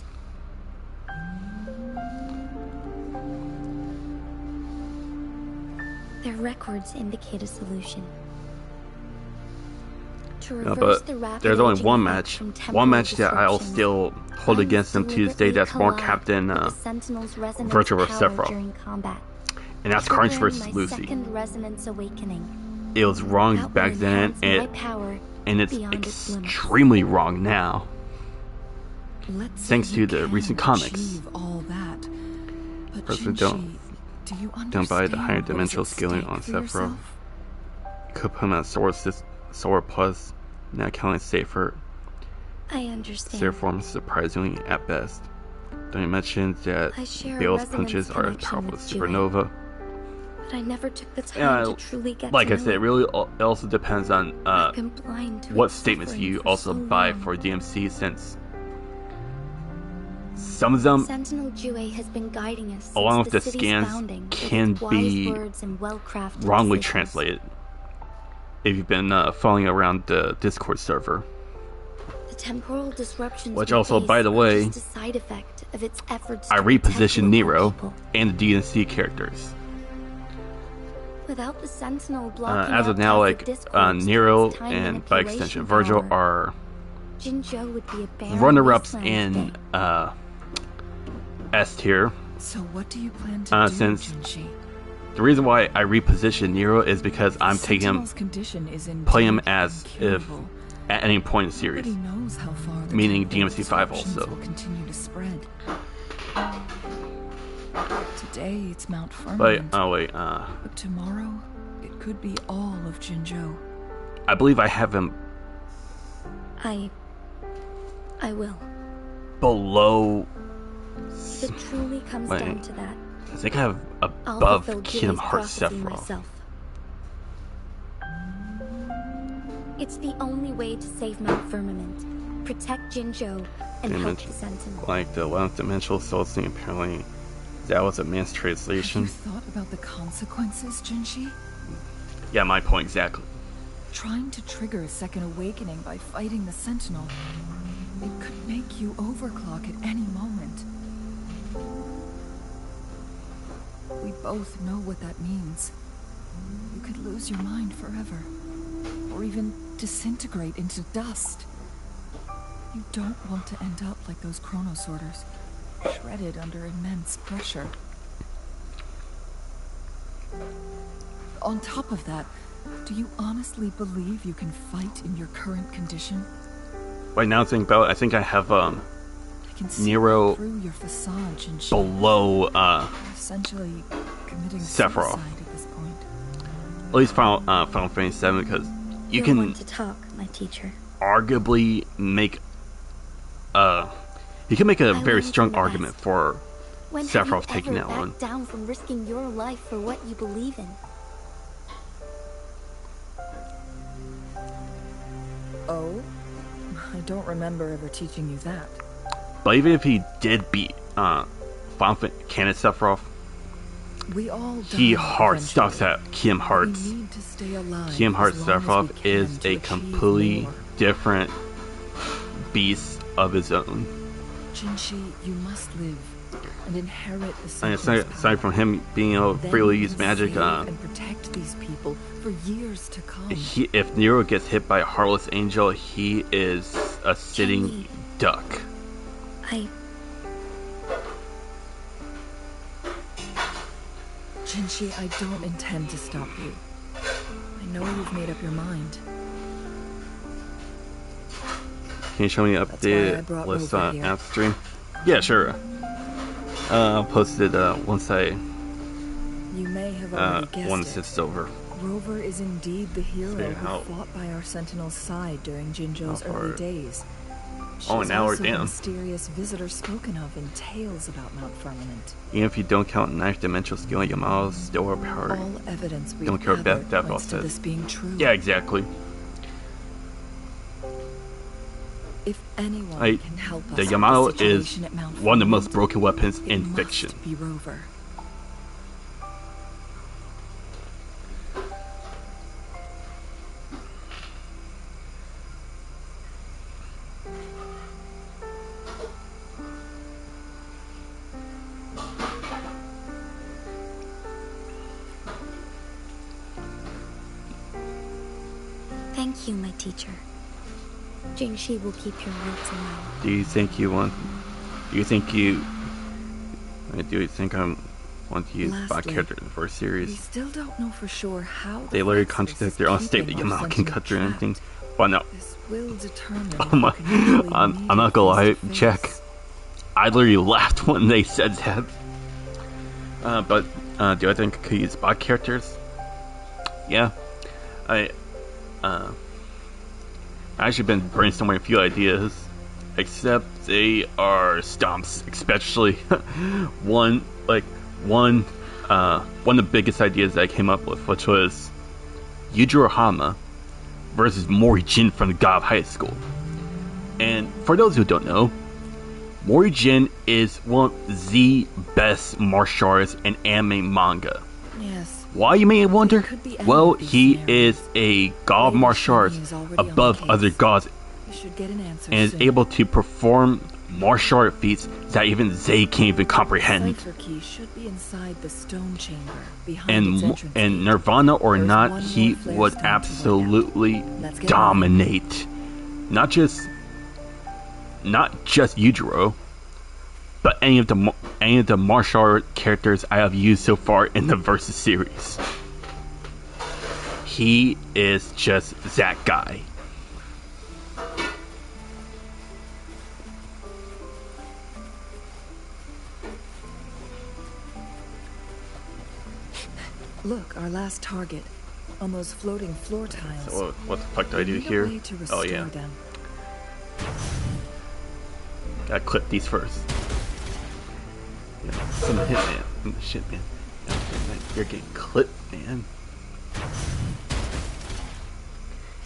Their records indicate a solution. To
Yeah,
reverse
but
the rapid
there's only
aging
one
effect
match.
from
One
temporal
match that I'll
disruptions,
still hold
I
against him
must
Tuesday. That's more
deliberately
Captain
collide with the Sentinel's resonance
Virtual of
power
Sephiroth.
during combat,
And that's Carnage
triggering
versus
my
Lucy.
second resonance awakening.
It was wrong
That
back
will
then,
enhance my power
and it's
beyond its limits.
extremely wrong now.
Let's say
Thanks
you
to the
can
recent comics.
achieve all that. But
Personally,
Jinshi, do you
don't buy the
understand
higher
what is
dimensional
at
scaling
stake
on
for
Sephiroth.
yourself?
Could put him at Sword Plus, not counting safer.
I understand.
Their form is surprisingly at best. Don't you mention that
I share a
Bale's
resonance
punches are as
connection
powerful
with
as
Jue,
Supernova.
but I never took the time
Yeah,
to truly get
like
to
I
know
said, it
it.
really it also depends on
I've been blind to
what
its
statements
suffering
you
for
also
so
buy
long.
for DMC, since some of them,
Sentinel Jue has been guiding us since
along with the
city's
scans,
founding with
can
its wise
be
words and well-crafted
wrongly
decisions.
translated. If you've been following around the Discord server.
The temporal disruptions
Which
we
also,
face
by the
are
way,
just a side effect of its efforts
I
to protect
repositioned
local
Nero
people.
and the DNC characters.
Without the Sentinel blocking
As of
out
now,
Tacit
like
discords through
Nero
its time
and by
manipulation
extension Virgil
power,
are
Jinzhou would be a barren
runner-ups
wasteland
in
today.
S tier.
So what do you plan to do,
Since
Jinshi?
the reason why I repositioned Nero is because I'm taking him,
Sentinel's condition is
play him
indeed
as if
incurable.
at any point in the series.
Nobody knows how far the
Meaning
temporal
DMC5
disruptions
also.
will continue to spread. Today it's Mount
But
Firmament,
oh wait,
but tomorrow it could be all of Jinzhou.
I believe I have him
I will.
below.
If it truly comes
Wait.
down to that,
I think I have
I'll
above
fulfill
Kingdom
Jue's
Hearts
prophecy
Sephiroth.
myself. It's the only way to save Mount Firmament, protect Jinzhou, and help
Dimension-
the Sentinel.
Like the 11th dimensional soul thing, apparently that was a
Have you
mistranslation.
thought about the consequences, Jinshi?
Yeah, my point exactly.
Trying to trigger a second awakening by fighting the Sentinel, it could make you overclock at any moment. We both know what that means. You could lose your mind forever, or even disintegrate into dust. You don't want to end up like those chronosorters, shredded under immense pressure. On top of that, do you honestly believe you can fight in your current condition?
Right now, think about it, I think I have
I can see
Nero
through your facade, Jinshi.
below
You're essentially committing
Sephiroth.
suicide at this point.
at least Final Fantasy 7, because you
You're
can
one to talk, my teacher.
arguably make you can make a
I
very
learned
strong
from the
argument
best.
for
When have
Sephiroth
you
taking
ever
that one.
backed down from risking your life for what you believe in?
Oh? I don't remember ever teaching you that.
But even if he did beat Final Fantasy Canon Sephiroth,
We all
he
die
hard
eventually.
stops at Kingdom Hearts.
We need to stay alive
Kingdom Hearts
as long as we
Sephiroth
can
is
to
a
achieve
completely
more.
different beast of his own.
Jinshi, you must live and inherit the
And
Sentinel's
aside from
power.
him being able to
Then
freely
you
use
can
magic,
save and protect these people for years to come.
if Nero gets hit by a Heartless Angel, he is a sitting
Jenny.
duck.
Jinshi, I don't intend to stop you. I know you've made up your mind.
Can you show me the
That's why I
updated
brought
list
Rover
on
here.
app stream? Yeah, sure. I'll post it once I
You may have already guessed
once
it.
it's over.
Rover is indeed the hero
See how-
who fought by our Sentinel's side during Jinzhou's
How far-
early days.
Oh,
She's
now we're
also the
down.
mysterious visitor spoken of in tales about Mount Firmament.
Even if you don't count ninth dimensional scaling, Yamato still overpowered.
All evidence we've
Don't care what
gathered
Death
points to
says.
this being true.
Yeah, exactly.
If anyone
Like,
can help us
the
with
Yamato
the
is
situation at Mount
one of the most
Firmament,
broken weapons
it
in
must
fiction.
be Rover.
Thank you, my teacher. Jingxi will keep your words in mind.
Do you think I want to use bot characters for a
We
series?
still don't know for sure how
They literally contradict their own statement. Your mouth can cut through anything. But no,
This will determine if
I'm
you can actually
I'm not gonna lie.
meet it face to
Check.
face.
I literally laughed when they said that. But do I think I could use bot characters? Yeah. I actually been brainstorming a few ideas, except they are stumps. Especially one of the biggest ideas that I came up with, which was Yujiro Hama versus Mori Jin from the God of High School. And for those who don't know, Mori Jin is one of the best martial artists in anime manga.
Yes.
Why, you may wonder?
could be any
Well,
of these
he
scenarios.
is a god of
Maybe
martial arts
Shiny is already on the
above
case.
other gods
We should get an answer
and is
soon.
able to perform martial art feats that even they can't even comprehend.
Cipher key should be inside the stone chamber behind its
And
entrance
and
gate.
Nirvana or
There's
not,
one
he
more flare
would
stone to work out.
absolutely
Let's get
dominate. Not just Yujiro, but any of the martial art characters I have used so far in the Versus series. He is just that guy.
Look, our last target. On those floating floor tiles.
So what the fuck do I do
We need a
here?
way to
Oh
restore
yeah,
them.
gotta clip these first. Yeah, some hit man. Shit man. You're getting clipped, man.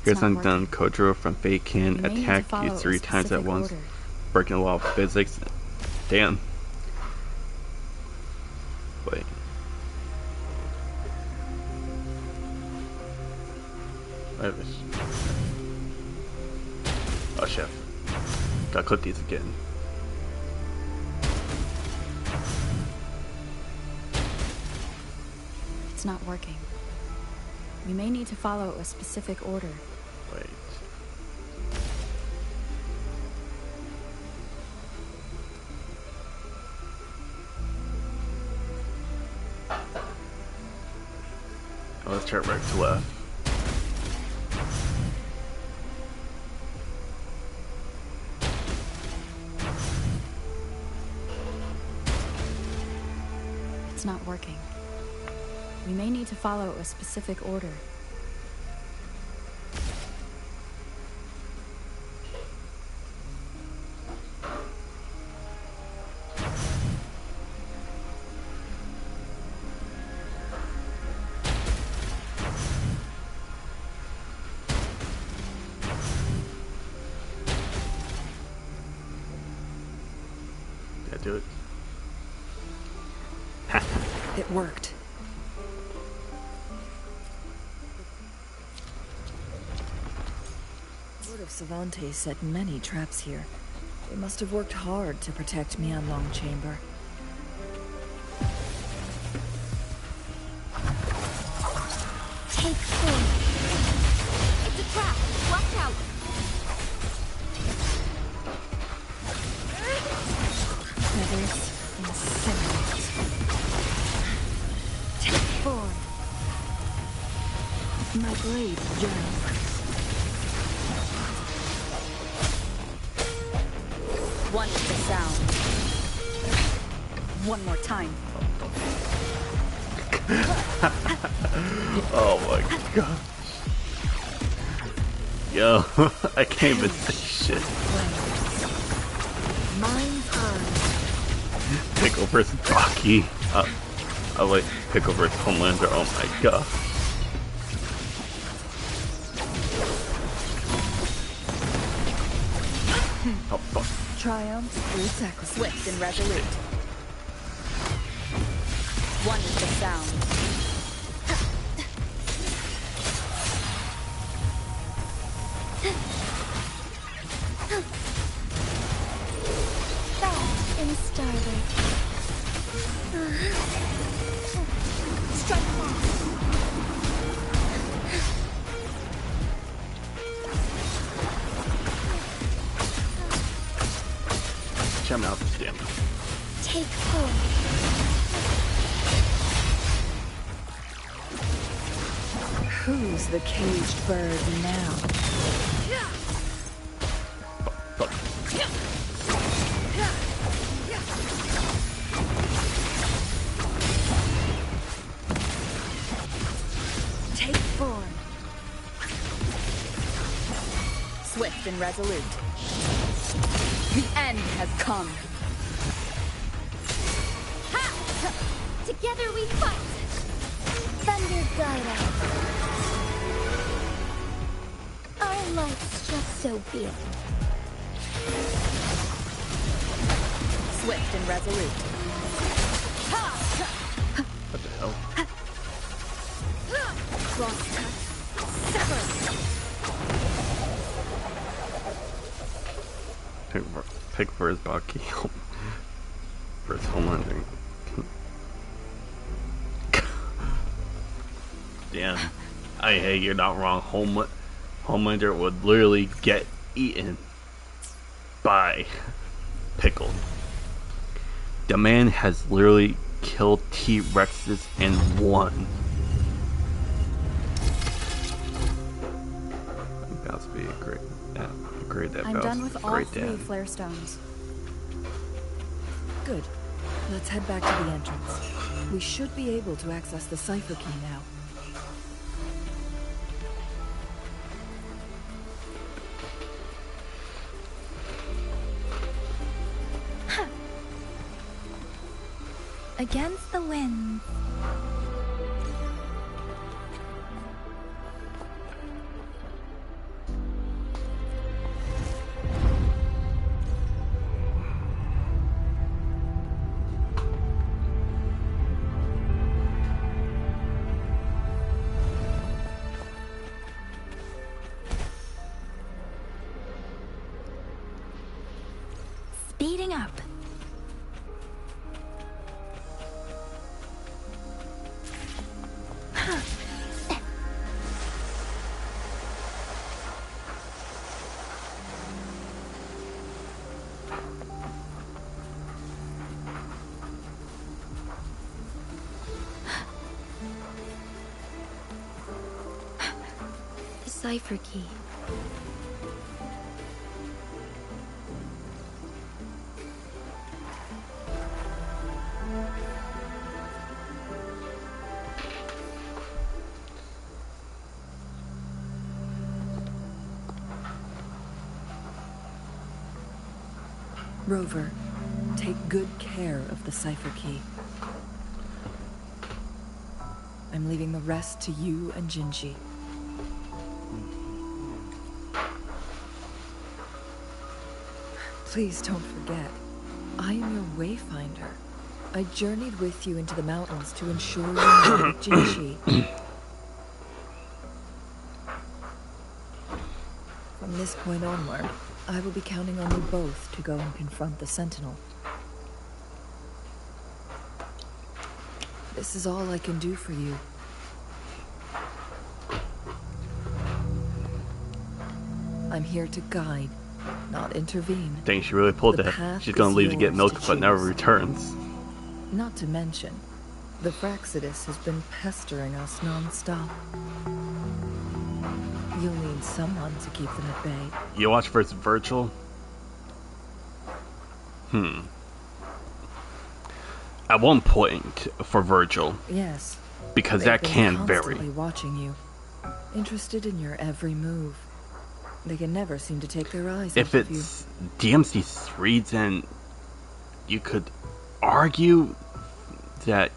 Here's
not
undone Kojiro from Fate can
You may need to
attack
follow
you
a
3 times at
specific
once,
order.
breaking the law of physics. Damn. Wait. Oh shit. Gotta clip these again.
It's not working. We may need to follow a specific order.
Wait. Oh, let's turn right to left.
It's not working. We may need to follow a specific order.
Did I do it?
It worked. Lord of Cervantes set many traps here. They must have worked hard to protect Mianlong Chamber.
Take 4. It's a trap. Watch out.
Feathers incinerate.
Take 4.
My blade yearns.
One is the sound. One more time.
Oh my god. Yo, I can't even say shit.
Mind's eye.
Pickle versus Rocky. I like Pickle versus Homelander. Oh my god. Oh fuck.
Triumph through sacrifice.
Swift and resolute. One is the sound.
Fast in starlight. Strike fast.
Actually, I'm out of stamina.
Take 4.
Who's the caged bird now?
Fuck.
Take 4. Swift and resolute. The end has come.
Together we fight! Thunder guide us. Our light's just so big.
Swift and resolute.
What the hell?
Cross cut. Sever.
Pick for his Baki. For his homelanding. Damn. Hey, you're not wrong. Homelander would literally get eaten by Pickle. The man has literally killed T-Rexes and won. That's be a great.
I'm done with all 3 flare stones.
Good. Let's head back to the entrance. We should be able to access the cipher key now.
Against the wind. Speeding up.
The cipher key.
Rover, take good care of the cipher key. I'm leaving the rest to you and Jinji. Please don't forget, I am your wayfinder. I journeyed with you into the mountains to ensure you met with Jinji. From this point onward, I will be counting on you both to go and confront the Sentinel. This is all I can do for you. I'm here to guide, not intervene.
Dang, she really pulled that. She's gonna leave to get milk, but never returns.
Not to mention, the Fraxidus has been pestering us non-stop. You'll need someone to keep them at bay.
You watch versus Virtual? At one point, for Virgil.
Yes.
Because that can vary.
Watching you, interested in your every move. They can never seem to take their eyes off of you.
If it's DMC3, then you could argue that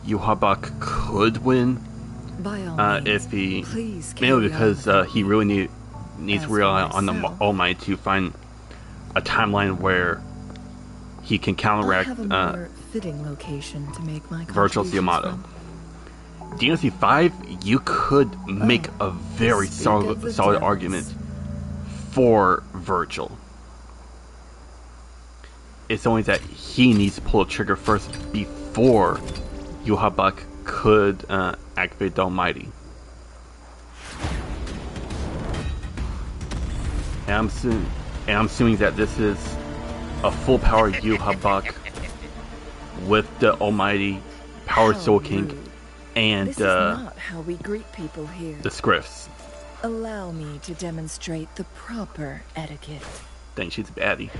Yuhabak could win.
By all means,
if he,
please
mainly because he really needs to rely on the All Might to find a timeline where he can counteract
have a more fitting location to make my
Virtual's Yamato. DMC5, you could make a very solid argument for Virgil. It's only that he needs to pull the trigger first before Yuhabak could activate the Almighty. And I'm assuming that this is a full power Yuhabak with the almighty Power Soul King and
This is not how we greet people here.
the Scriffs.
Allow me to demonstrate the proper etiquette.
Dang, she's a baddie.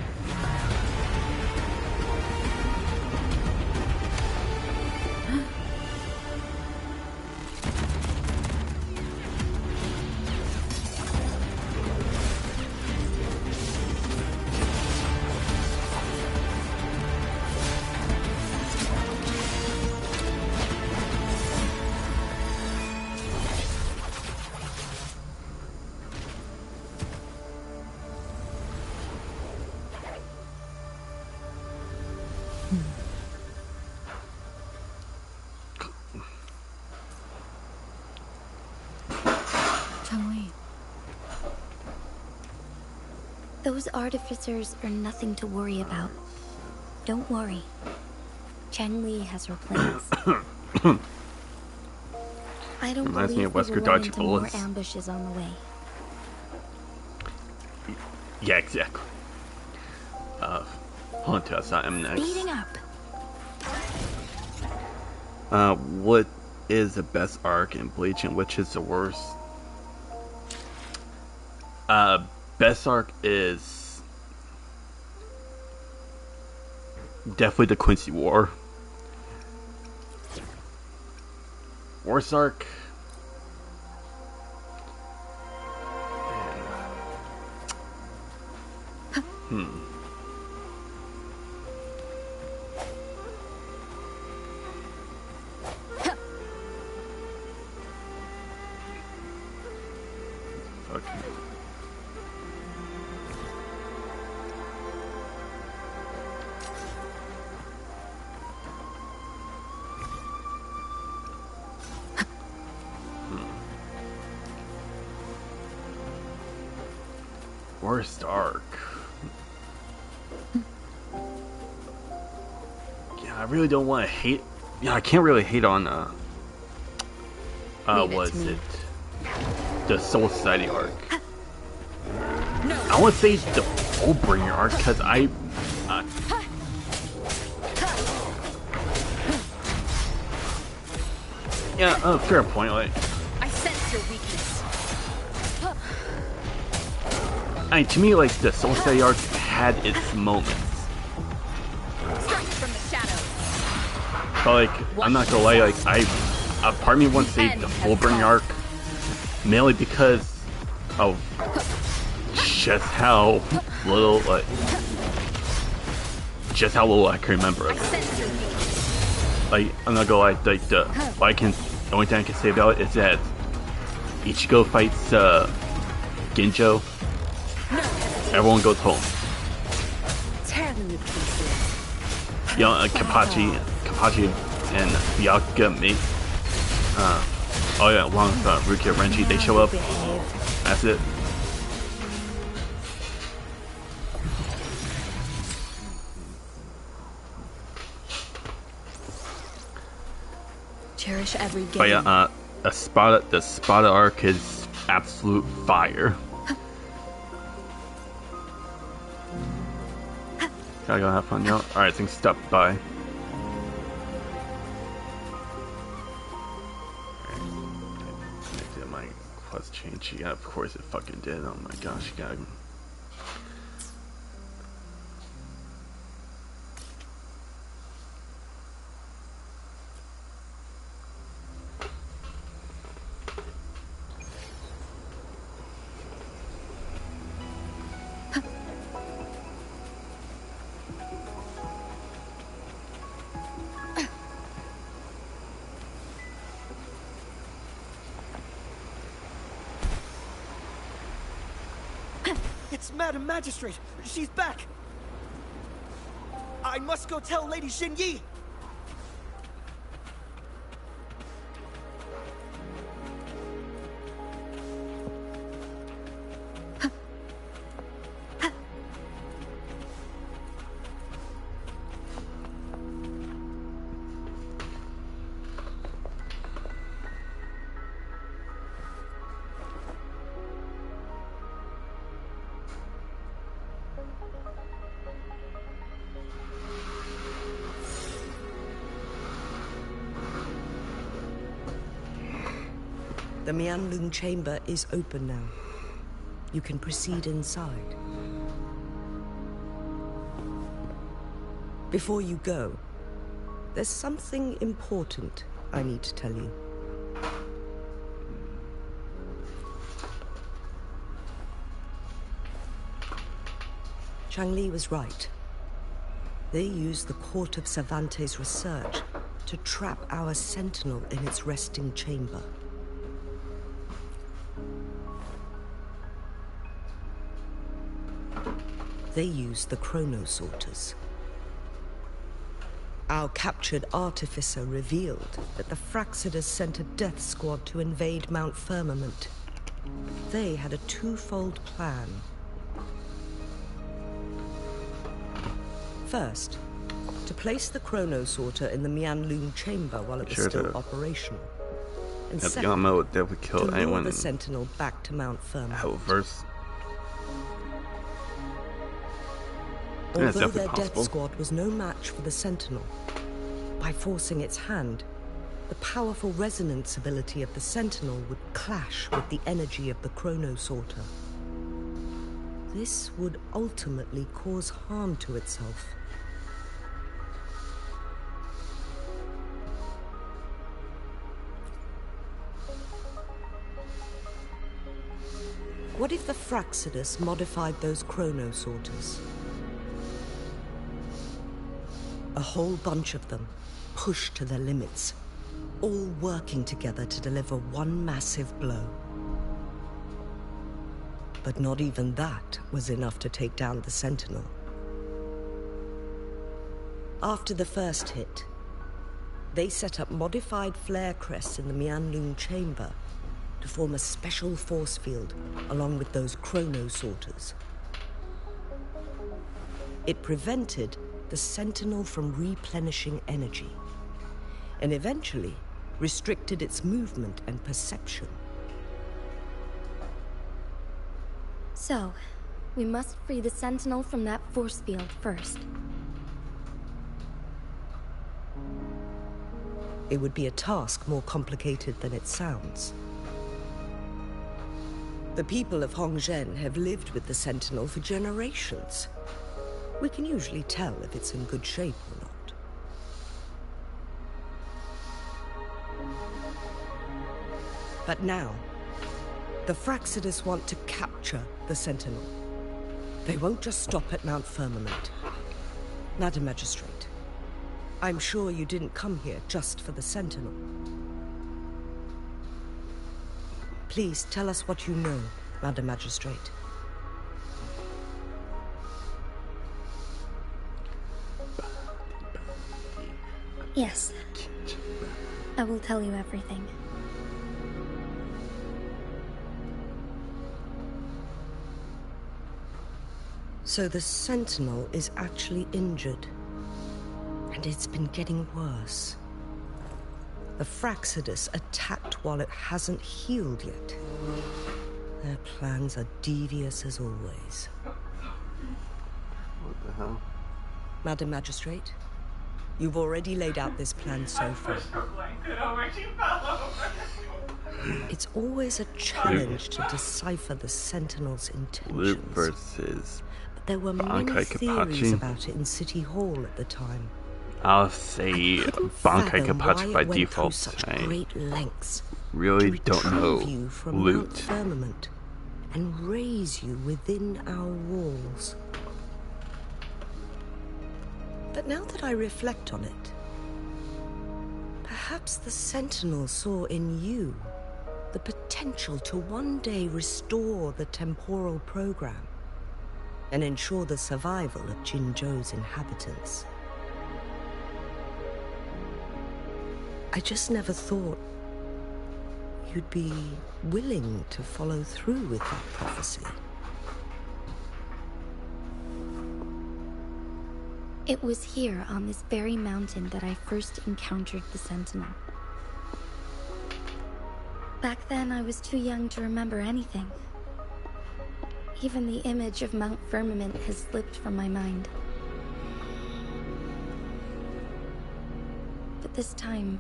Those artificers are nothing to worry about. Don't worry. Cheng-Li has her plans. I don't
Reminds me
believe
of
we
Wesker
will run
dodging
into more
bullets.
ambushes on the way.
Yeah, exactly. Hold on to us, I'm next.
Speeding up.
What is the best arc in Bleach and which is the worst? Best arc is definitely the Quincy War. Worst arc? Okay. Worst arc. Yeah, I really don't want to hate. Yeah, I can't really hate on. Was it the Soul Society arc?
No.
I want to say the Fullbringer arc because I. Yeah, fair point. Like,
I sense your weakness.
I mean, to me, like the Soul Society arc had its moments.
Strike from the shadows.
But like, I'm not gonna lie, like a part of me wants to say the Fullbringer arc, mainly because of just how little, just how little I can remember
I
of it.
sense your weakness.
Like, I'm not gonna lie, like the only thing I can say about it is that Ichigo fights Ginjo, everyone goes home.
Tear them to pieces.
You know, Kapachi and Byakuya mate. Oh yeah, along with Rukia Renji, they show up. That's it.
Cherish every game.
But yeah, the Spada arc is absolute fire. Gotta go have fun, yo. Alright, thanks for stopping by. Did my quest change? Yeah, of course it fucking did. Oh my gosh, you gotta.
It's Madam Magistrate! She's back! I must go tell Lady Xinyi!
The Mianlun chamber is open now. You can proceed inside. Before you go, there's something important I need to tell you. Changli was right. They used the Court of Cervantes' research to trap our sentinel in its resting chamber. They used the chronosorters. Our captured artificer revealed that the Fraxidus sent a death squad to invade Mount Firmament. They had a twofold plan. First, to place the chronosorter in the Mianlun chamber while it was still operational. And second,
that would kill
to
anyone
lure the sentinel back to Mount Firmament.
outverse.
Although their death squad was no match for the sentinel, by forcing its hand, the powerful resonance ability of the sentinel would clash with the energy of the chronosorter. This would ultimately cause harm to itself. What if the Fraxidus modified those chronosorters? A whole bunch of them, pushed to their limits, all working together to deliver one massive blow. But not even that was enough to take down the Sentinel. After the first hit, they set up modified flare crests in the Mianlun chamber to form a special force field along with those chronosorters. It prevented the Sentinel from replenishing energy, and eventually restricted its movement and perception.
So, we must free the Sentinel from that force field first.
It would be a task more complicated than it sounds. The people of Hongzhen have lived with the Sentinel for generations. We can usually tell if it's in good shape or not. But now, the Fraxidus want to capture the Sentinel. They won't just stop at Mount Firmament. Madam Magistrate, I'm sure you didn't come here just for the Sentinel. Please tell us what you know, Madam Magistrate.
Yes. I will tell you everything.
So the Sentinel is actually injured. And it's been getting worse. The Fraxidus attacked while it hasn't healed yet. Their plans are devious as always.
What the hell?
Madam Magistrate, you've already laid out this plan so far. It's always a challenge to decipher the Sentinel's intentions.
Loot versus
But there were many
Bankai
theories
Kapachi.
about it in City Hall at the time.
I'll say Bankai Kapachi by default.
Such
I
great lengths
really
to
don't know
retrieve you from Mount
loot.
Firmament and raise you within our walls. But now that I reflect on it, perhaps the Sentinel saw in you the potential to one day restore the temporal program and ensure the survival of Jinzhou's inhabitants. I just never thought you'd be willing to follow through with that prophecy.
It was here on this very mountain that I first encountered the Sentinel. Back then, I was too young to remember anything. Even the image of Mount Firmament has slipped from my mind. But this time,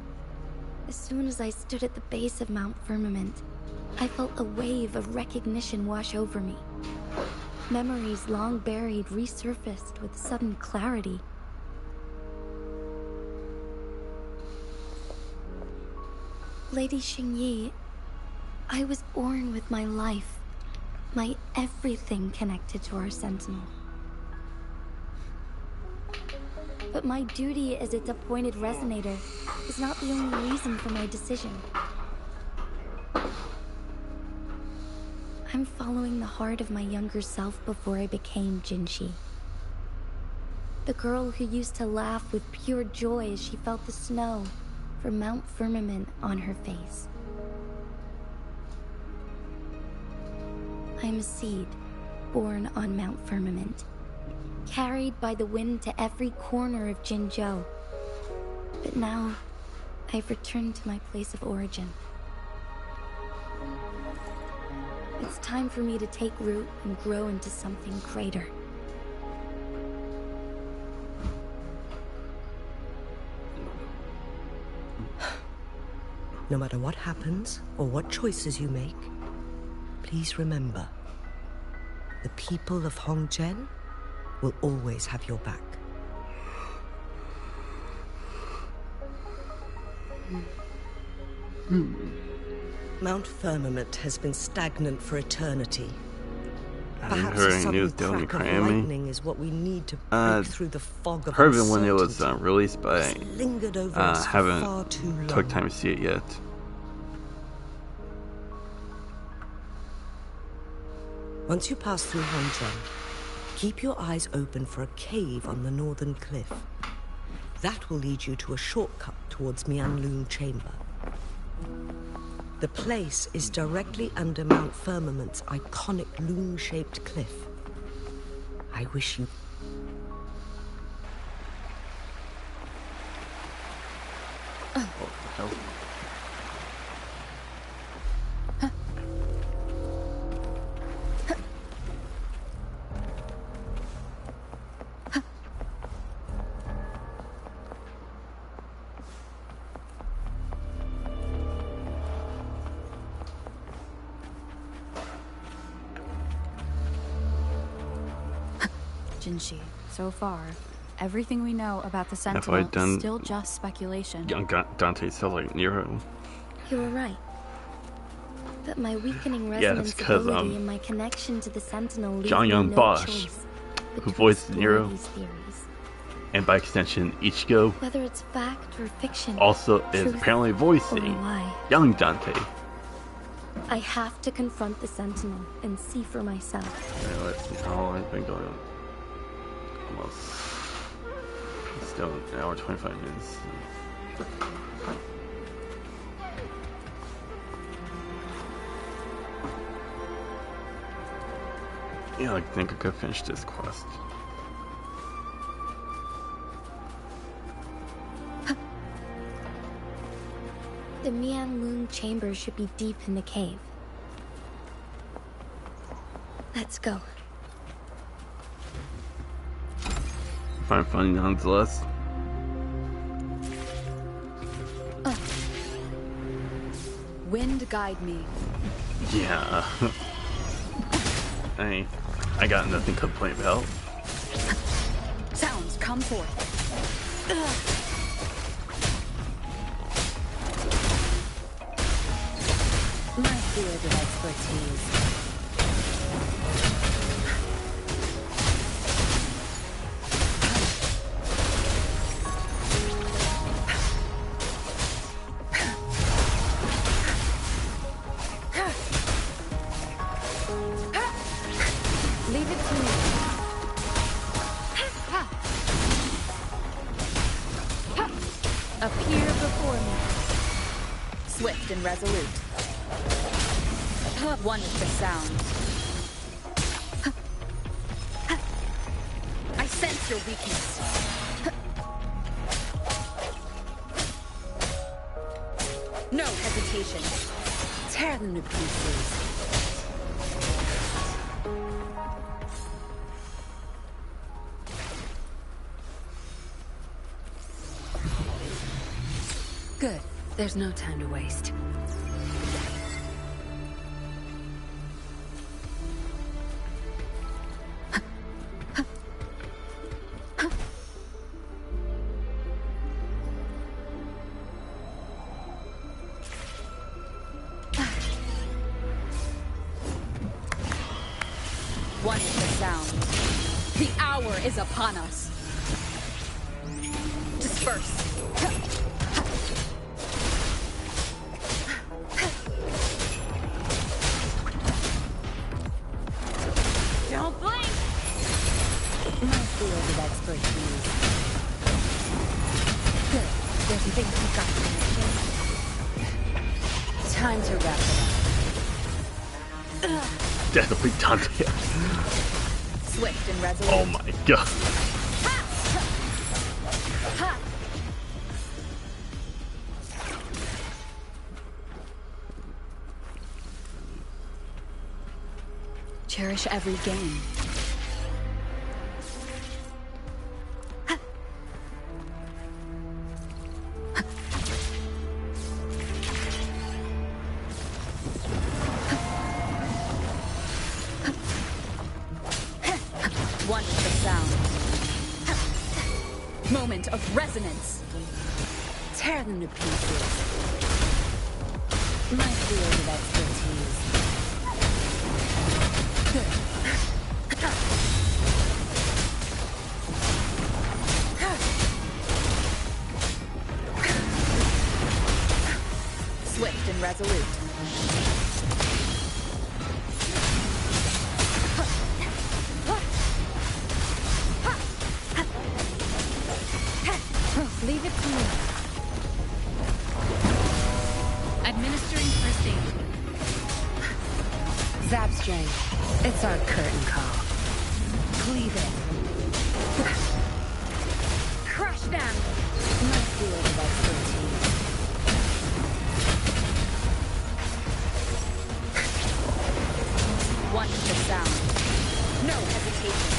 as soon as I stood at the base of Mount Firmament, I felt a wave of recognition wash over me. Memories long buried resurfaced with sudden clarity. Lady Xingyi, I was born with my life, my everything connected to our Sentinel. But my duty as its appointed resonator is not the only reason for my decision. I'm following the heart of my younger self before I became Jinshi. The girl who used to laugh with pure joy as she felt the snow from Mount Firmament on her face. I am a seed born on Mount Firmament, carried by the wind to every corner of Jinzhou. But now, I've returned to my place of origin. It's time for me to take root and grow into something greater.
No matter what happens or what choices you make, please remember, the people of Hongzhen will always have your back. Mount Firmament has been stagnant for eternity. Perhaps a sudden crack of lightning is what we need to break through the fog of
heard
uncertainty.
it when it was released, but
It's lingered over us for far
haven't
too long.
took time to see it yet.
Once you pass through Hongzhen, keep your eyes open for a cave on the northern cliff. That will lead you to a shortcut towards Mianlun Chamber. The place is directly under Mount Firmament's iconic loon-shaped cliff. I wish you...
What the hell?
Jinshi, so far, everything we know about the
Have I
Sentinel
done
is still just speculation.
Young Dante sounds like Nero.
You were right. But my weakening
Yeah, that's
resonance
'cause,
ability and my connection to the Sentinel leave
John
me
Young
no
Bosch,
choice but
who
to
voiced
explore
Nero.
these theories.
And by extension, Ichigo
Whether it's fact or fiction,
also is
truth
apparently
or
voicing
lie,
young Dante.
I have to confront the Sentinel and see for myself.
Alright, let's see how long it's been going on. Almost. Still an hour 25 minutes. Yeah, I think I could finish this quest.
The Mianlun Chamber should be deep in the cave. Let's go.
Find funny nonetheless.
Wind guide me.
Yeah. Hey, I got nothing to complain about.
Sounds come forth. My field of expertise.
Leave it to me.
Appear before me. Swift and resolute. One is the sound. I sense your weakness. No hesitation. Tear them to pieces. Good. There's no time to waste.
One is the sound. The hour is upon us. Disperse. Don't blink!
My field of expertise. Good. There's things you've got to mention. Time to wrap it up.
Definitely Dante.
Swift and resolute.
Oh my god.
Cherish every game. One is the sound. Moment of resonance.
Tear them to pieces. My field of expertise.
Swift and resolute.
Leave it to me. Administering first aid.
Zap string. It's our curtain call. Cleave it.
Crush them!
My field of expertise.
One is the sound. No hesitation.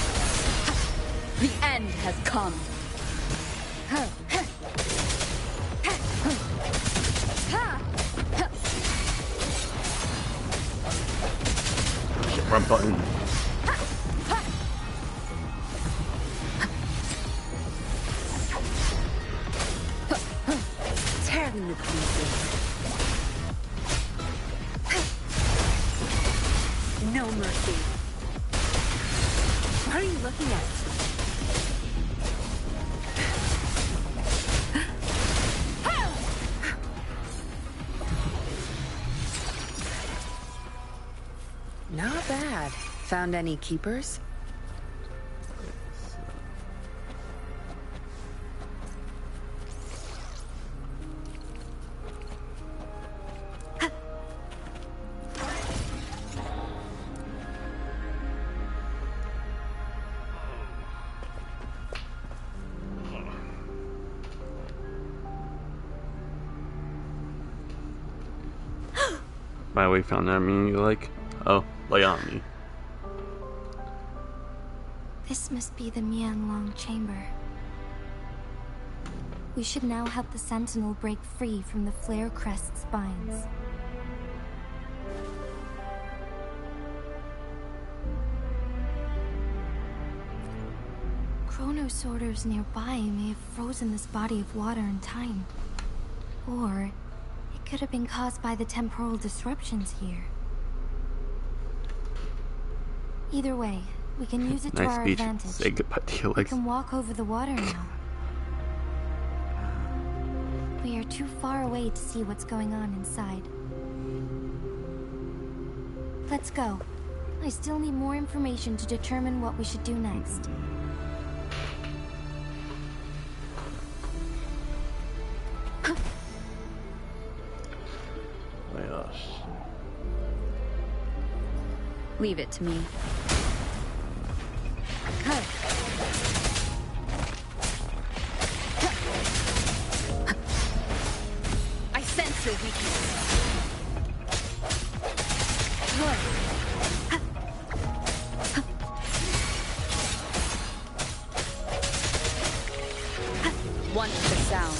The end has come.
Run button.
Tear them to pieces. No mercy. What are you looking at? Not bad. Found any keepers?
By the way, found that meaning you like? Oh, lay on me.
This must be the Mianlong chamber. We should now help the Sentinel break free from the Flare Crest spines. Chronosorters nearby may have frozen this body of water in time. Or it could have been caused by the temporal disruptions here. Either way, we can use it to our advantage.
Say goodbye to your
We
legs.
can walk over the water now. We are too far away to see what's going on inside. Let's go. I still need more information to determine what we should do next.
My gosh.
Leave it to me. I sense your weakness. One is the sound.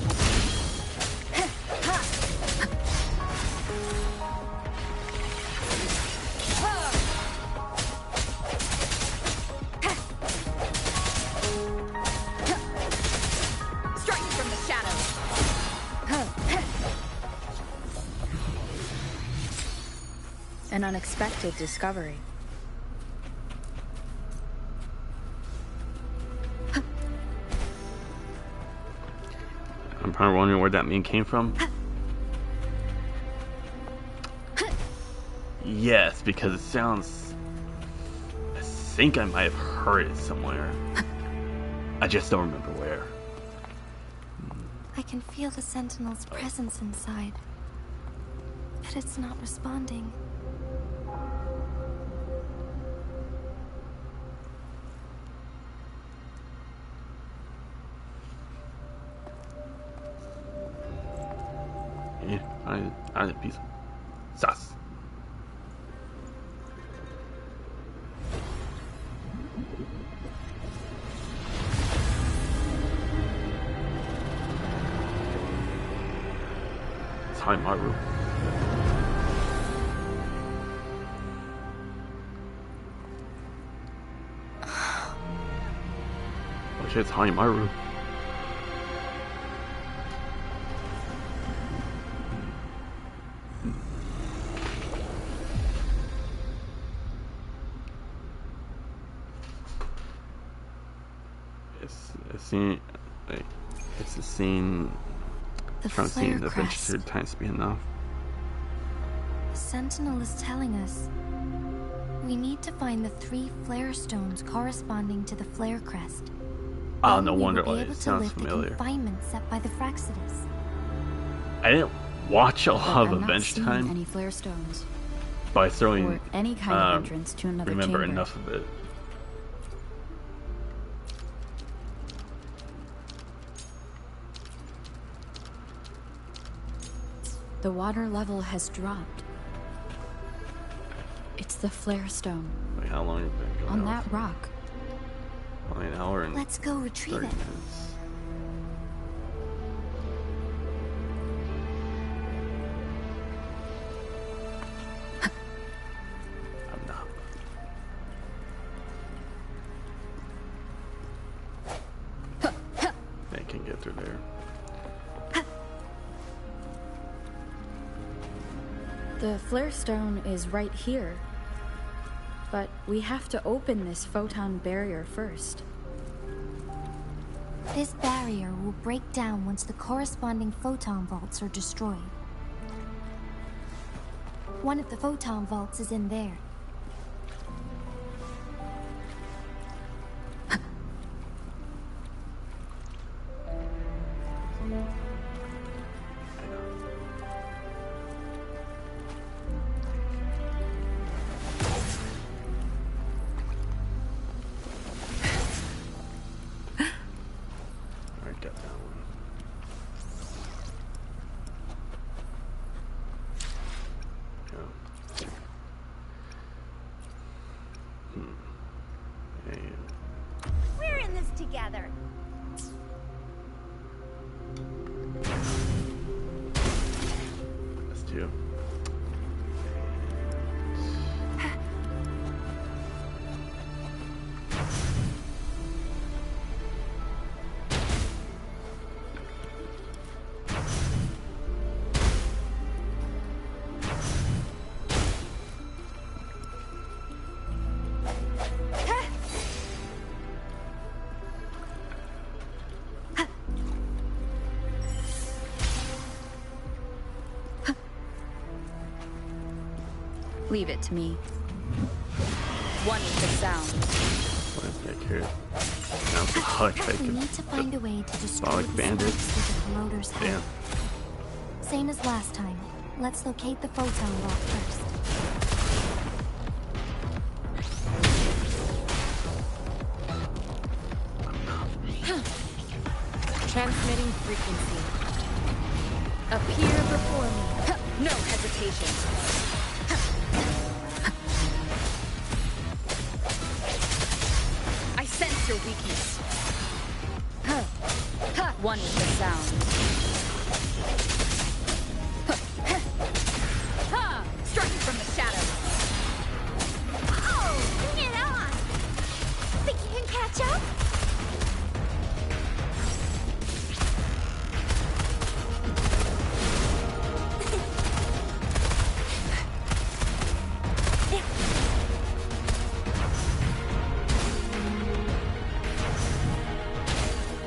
Strike from the shadows. An unexpected discovery.
I'm probably wondering where that meme came from. Yes, because it sounds... I think I might have heard it somewhere. I just don't remember where.
I can feel the Sentinel's presence inside, but it's not responding.
Yeah, I need a piece of sauce. It's Haimaru. Oh shit, it's Haimaru. It's the scene. Trying to see the adventure times be enough.
The Sentinel is telling us we need to find the 3 flare stones corresponding to the flare crest.
Oh, no wonder
why
it sounds familiar.
The confinement set by the Fraxidus.
I didn't watch a lot of
I'm not
Adventure
seeing
Time
any flare stones
by throwing
or any kind of entrance to another
remember
chamber.
enough of it.
The water level has dropped. It's the flare stone.
Wait, how long have you been going
on that rock?
Only an hour and
Let's go retrieve
30
it.
minutes. I'm not. They can get through there.
The flare stone is right here. But we have to open this photon barrier first.
This barrier will break down once the corresponding photon vaults are destroyed. One of the photon vaults is in there.
We're in this together.
That's 2.
Leave it to me.
One with the sound.
What is that here? Sounds like
We need to find a way to destroy
Symbolic
the
bandit.
sparks with the corroder's
Damn.
head. Same as last time. Let's locate the photon vault first.
Transmitting frequency. Appear before me. No hesitation. I sense your weakness. One with the sound. Striking from the shadows.
Oh, bring it on! Think you can catch up?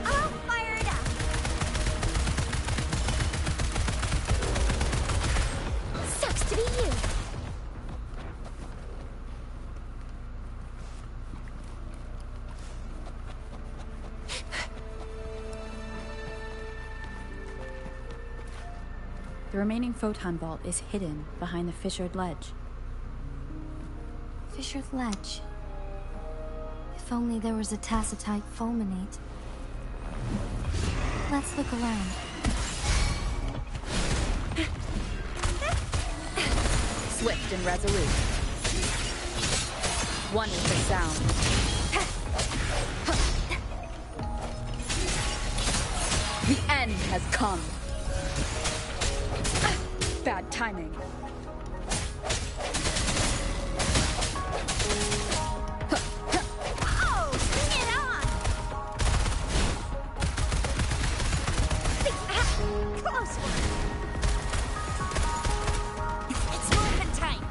I'll fire it up.
The remaining photon vault is hidden behind the fissured ledge.
Fissured ledge. If only there was a tacitite fulminate. Let's look around.
Swift and resolute. One with the sound. The end has come. Bad timing.
Oh, bring it on! Close one. It's movement time.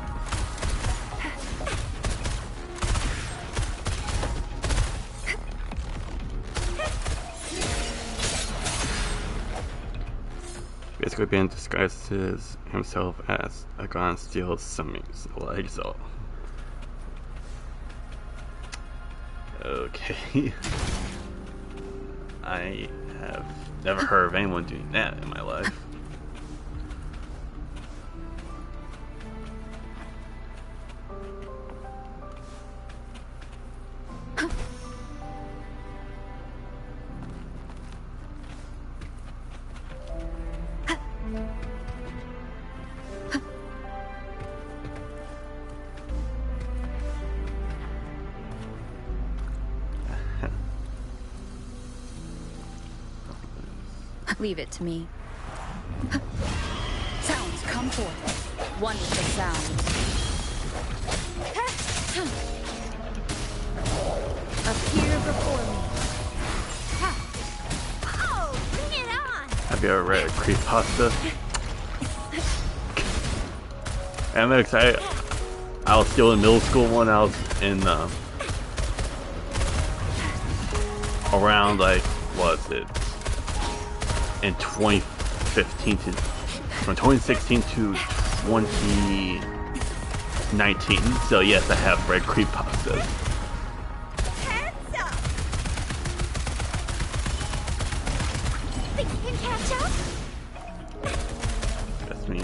Basically, Ben disguises himself as a god and steals Summing's leg, so. Okay. I have never heard of anyone doing that in my life.
Leave it to me. Sounds come forth. One with the sound. Appear before me.
Oh, bring it on!
Have you ever read a creepypasta? I'm excited. I was still in middle school when I was in around like what was it? In 2015 to from 2016 to 2019. So yes, I have read creepypastas.
Heads up! Think you can catch up?
That's me.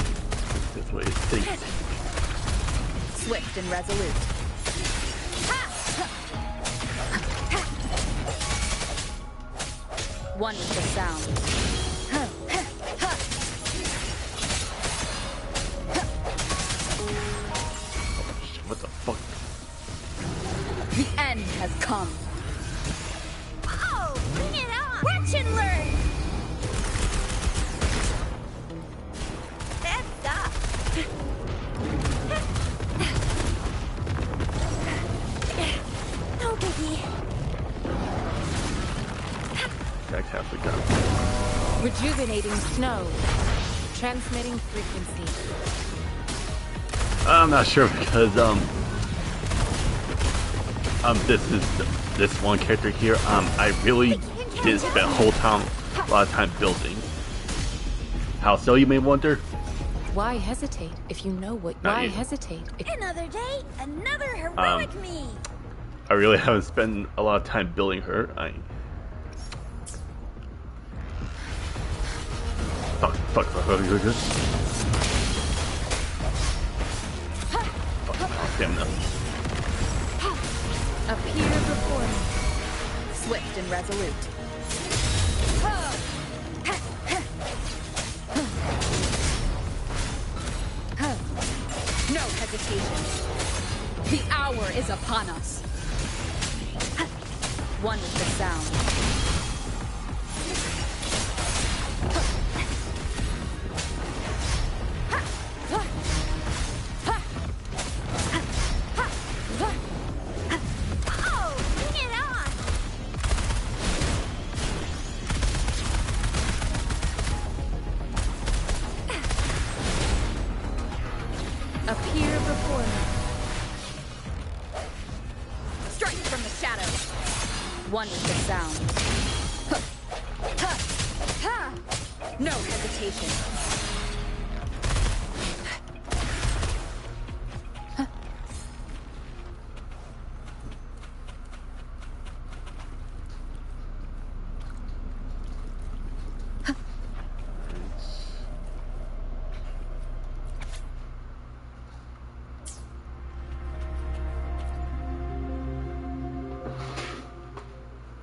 This way it thinks.
Swift and resolute. One with the sound.
What the fuck?
The end has come.
Oh, bring it on! Watch and learn! Heads up! No biggie.
Back half the gun.
Rejuvenating snow. Transmitting frequency.
I'm not sure because this one character here I really did spend a whole time a lot of time building. How so, you may wonder?
Why hesitate if you know what?
Not
Why
you.
hesitate if
Another day, another heroic me.
I really haven't spent a lot of time building her. Fuck, stamina.
Appear before me. Swift and resolute. No hesitation. The hour is upon us. One with the sound. Appear before me. Strike from the shadows. One with the sound. No hesitation.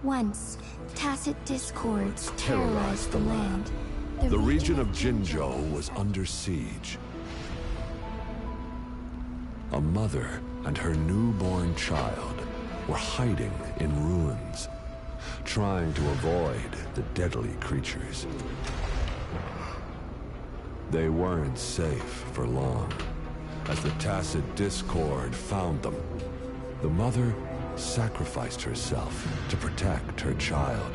Once, tacit discords terrorized the land.
The region of Jinzhou was under siege. A mother and her newborn child were hiding in ruins, trying to avoid the deadly creatures. They weren't safe for long, as the tacit discord found them. The mother sacrificed herself to protect her child.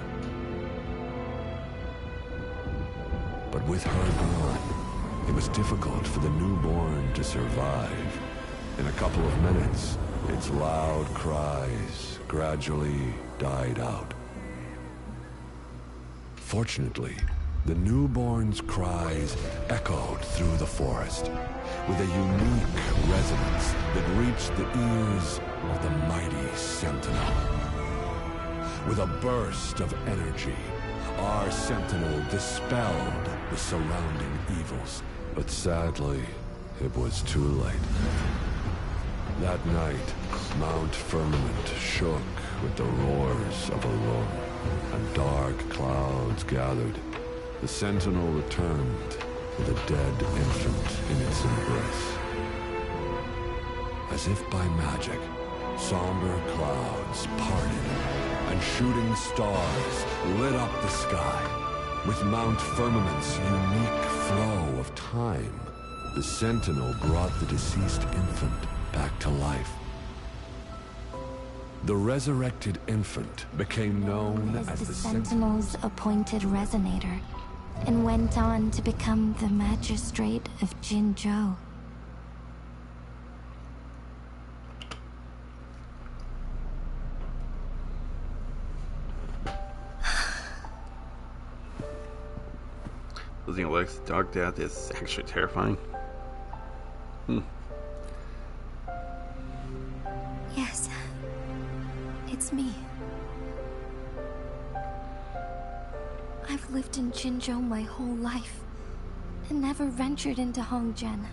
But with her gone, it was difficult for the newborn to survive. In a couple of minutes, its loud cries gradually died out. Fortunately, the newborn's cries echoed through the forest with a unique resonance that reached the ears of the mighty Sentinel. With a burst of energy, our Sentinel dispelled the surrounding evils. But sadly, it was too late. That night, Mount Firmament shook with the roars of a lung, and dark clouds gathered. The Sentinel returned with a dead infant in its embrace. As if by magic, somber clouds parted, and shooting stars lit up the sky. With Mount Firmament's unique flow of time, the Sentinel brought the deceased infant back to life. The resurrected infant became known as the
Sentinel's appointed resonator, and went on to become the magistrate of Jinzhou.
Losing Alex's dog death is actually terrifying.
Yes, it's me. I've lived in Jinzhou my whole life, and never ventured into Hongzhen.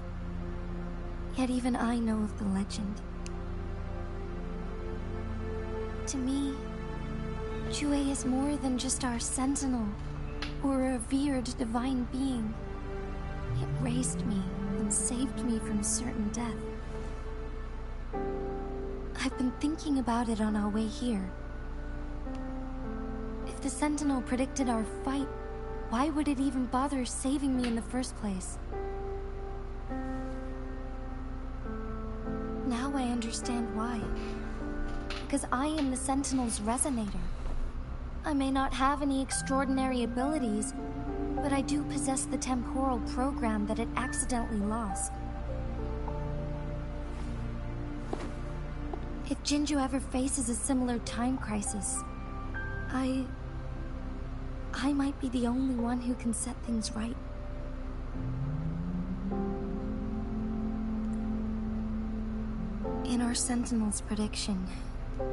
Yet even I know of the legend. To me, Jue is more than just our sentinel, or a revered divine being. It raised me and saved me from certain death. I've been thinking about it on our way here. If the Sentinel predicted our fight, why would it even bother saving me in the first place? Now I understand why. Because I am the Sentinel's resonator. I may not have any extraordinary abilities, but I do possess the temporal program that it accidentally lost. If Jinzhou ever faces a similar time crisis, I might be the only one who can set things right. In our Sentinel's prediction,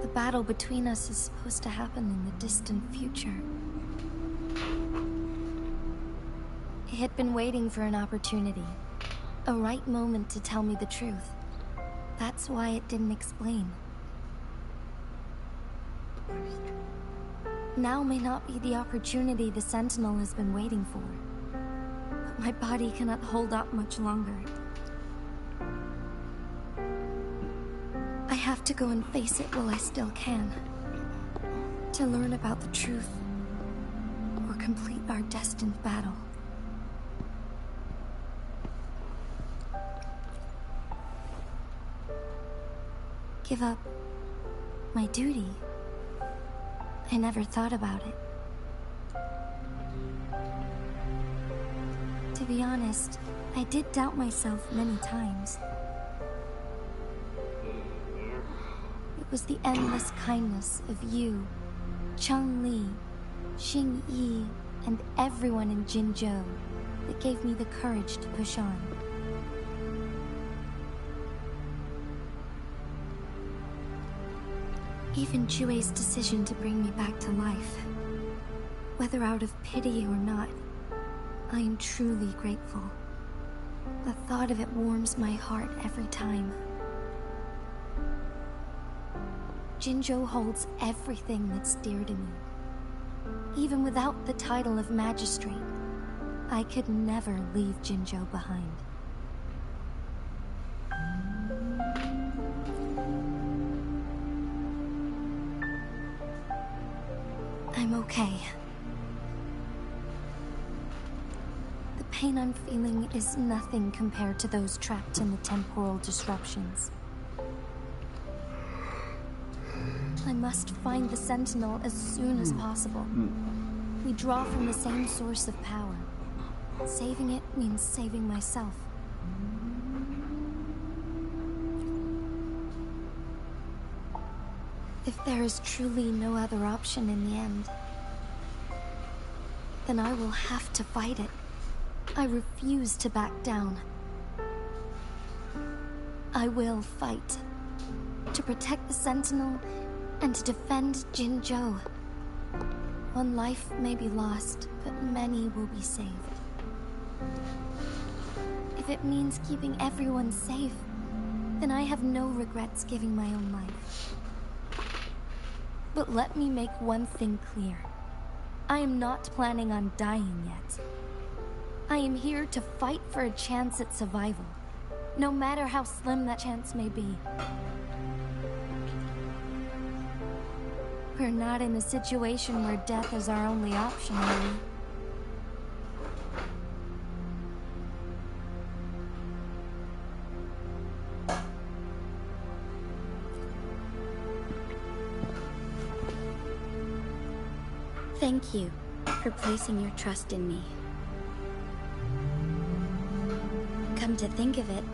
the battle between us is supposed to happen in the distant future. It had been waiting for an opportunity, a right moment to tell me the truth. That's why it didn't explain. Now may not be the opportunity the Sentinel has been waiting for. But my body cannot hold up much longer. I have to go and face it while I still can. To learn about the truth, or complete our destined battle. Give up my duty? I never thought about it. To be honest, I did doubt myself many times. It was the endless kindness of you, Cheng-Li, Xing-Yi, and everyone in Jinzhou that gave me the courage to push on. Even Jue's decision to bring me back to life, whether out of pity or not, I am truly grateful. The thought of it warms my heart every time. Jinzhou holds everything that's dear to me. Even without the title of magistrate, I could never leave Jinzhou behind. I'm okay. The pain I'm feeling is nothing compared to those trapped in the temporal disruptions. I must find the Sentinel as soon as possible. We draw from the same source of power. Saving it means saving myself. If there is truly no other option in the end, then I will have to fight it. I refuse to back down. I will fight. To protect the Sentinel and to defend Jinzhou. One life may be lost, but many will be saved. If it means keeping everyone safe, then I have no regrets giving my own life. But let me make one thing clear. I am not planning on dying yet. I am here to fight for a chance at survival, no matter how slim that chance may be. We're not in a situation where death is our only option, are we? Thank you for placing your trust in me. Come to think of it,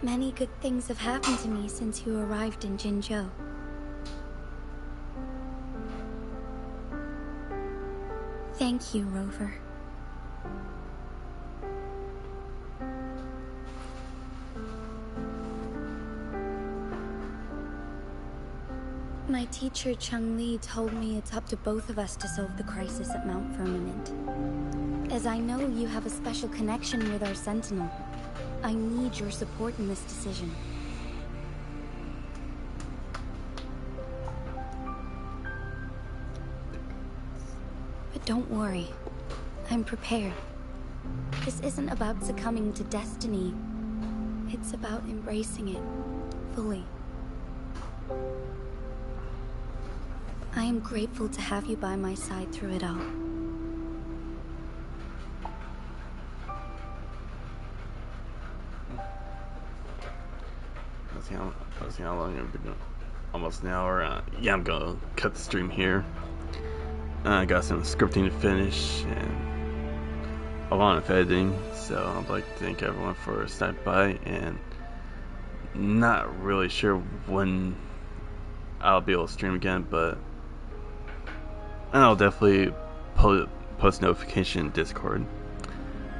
many good things have happened to me since you arrived in Jinzhou. Thank you, Rover. My teacher, Cheng-Li, told me it's up to both of us to solve the crisis at Mount Firmament. As I know you have a special connection with our Sentinel, I need your support in this decision. But don't worry, I'm prepared. This isn't about succumbing to destiny. It's about embracing it fully. I am grateful to have you by my side through it all.
Let's see how long I've been doing. Almost an hour. Yeah, I'm gonna cut the stream here. I got some scripting to finish and a lot of editing, so I'd like to thank everyone for stopping by, and not really sure when I'll be able to stream again, but I'll definitely post notification in Discord.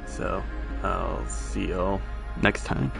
So I'll see y'all next time.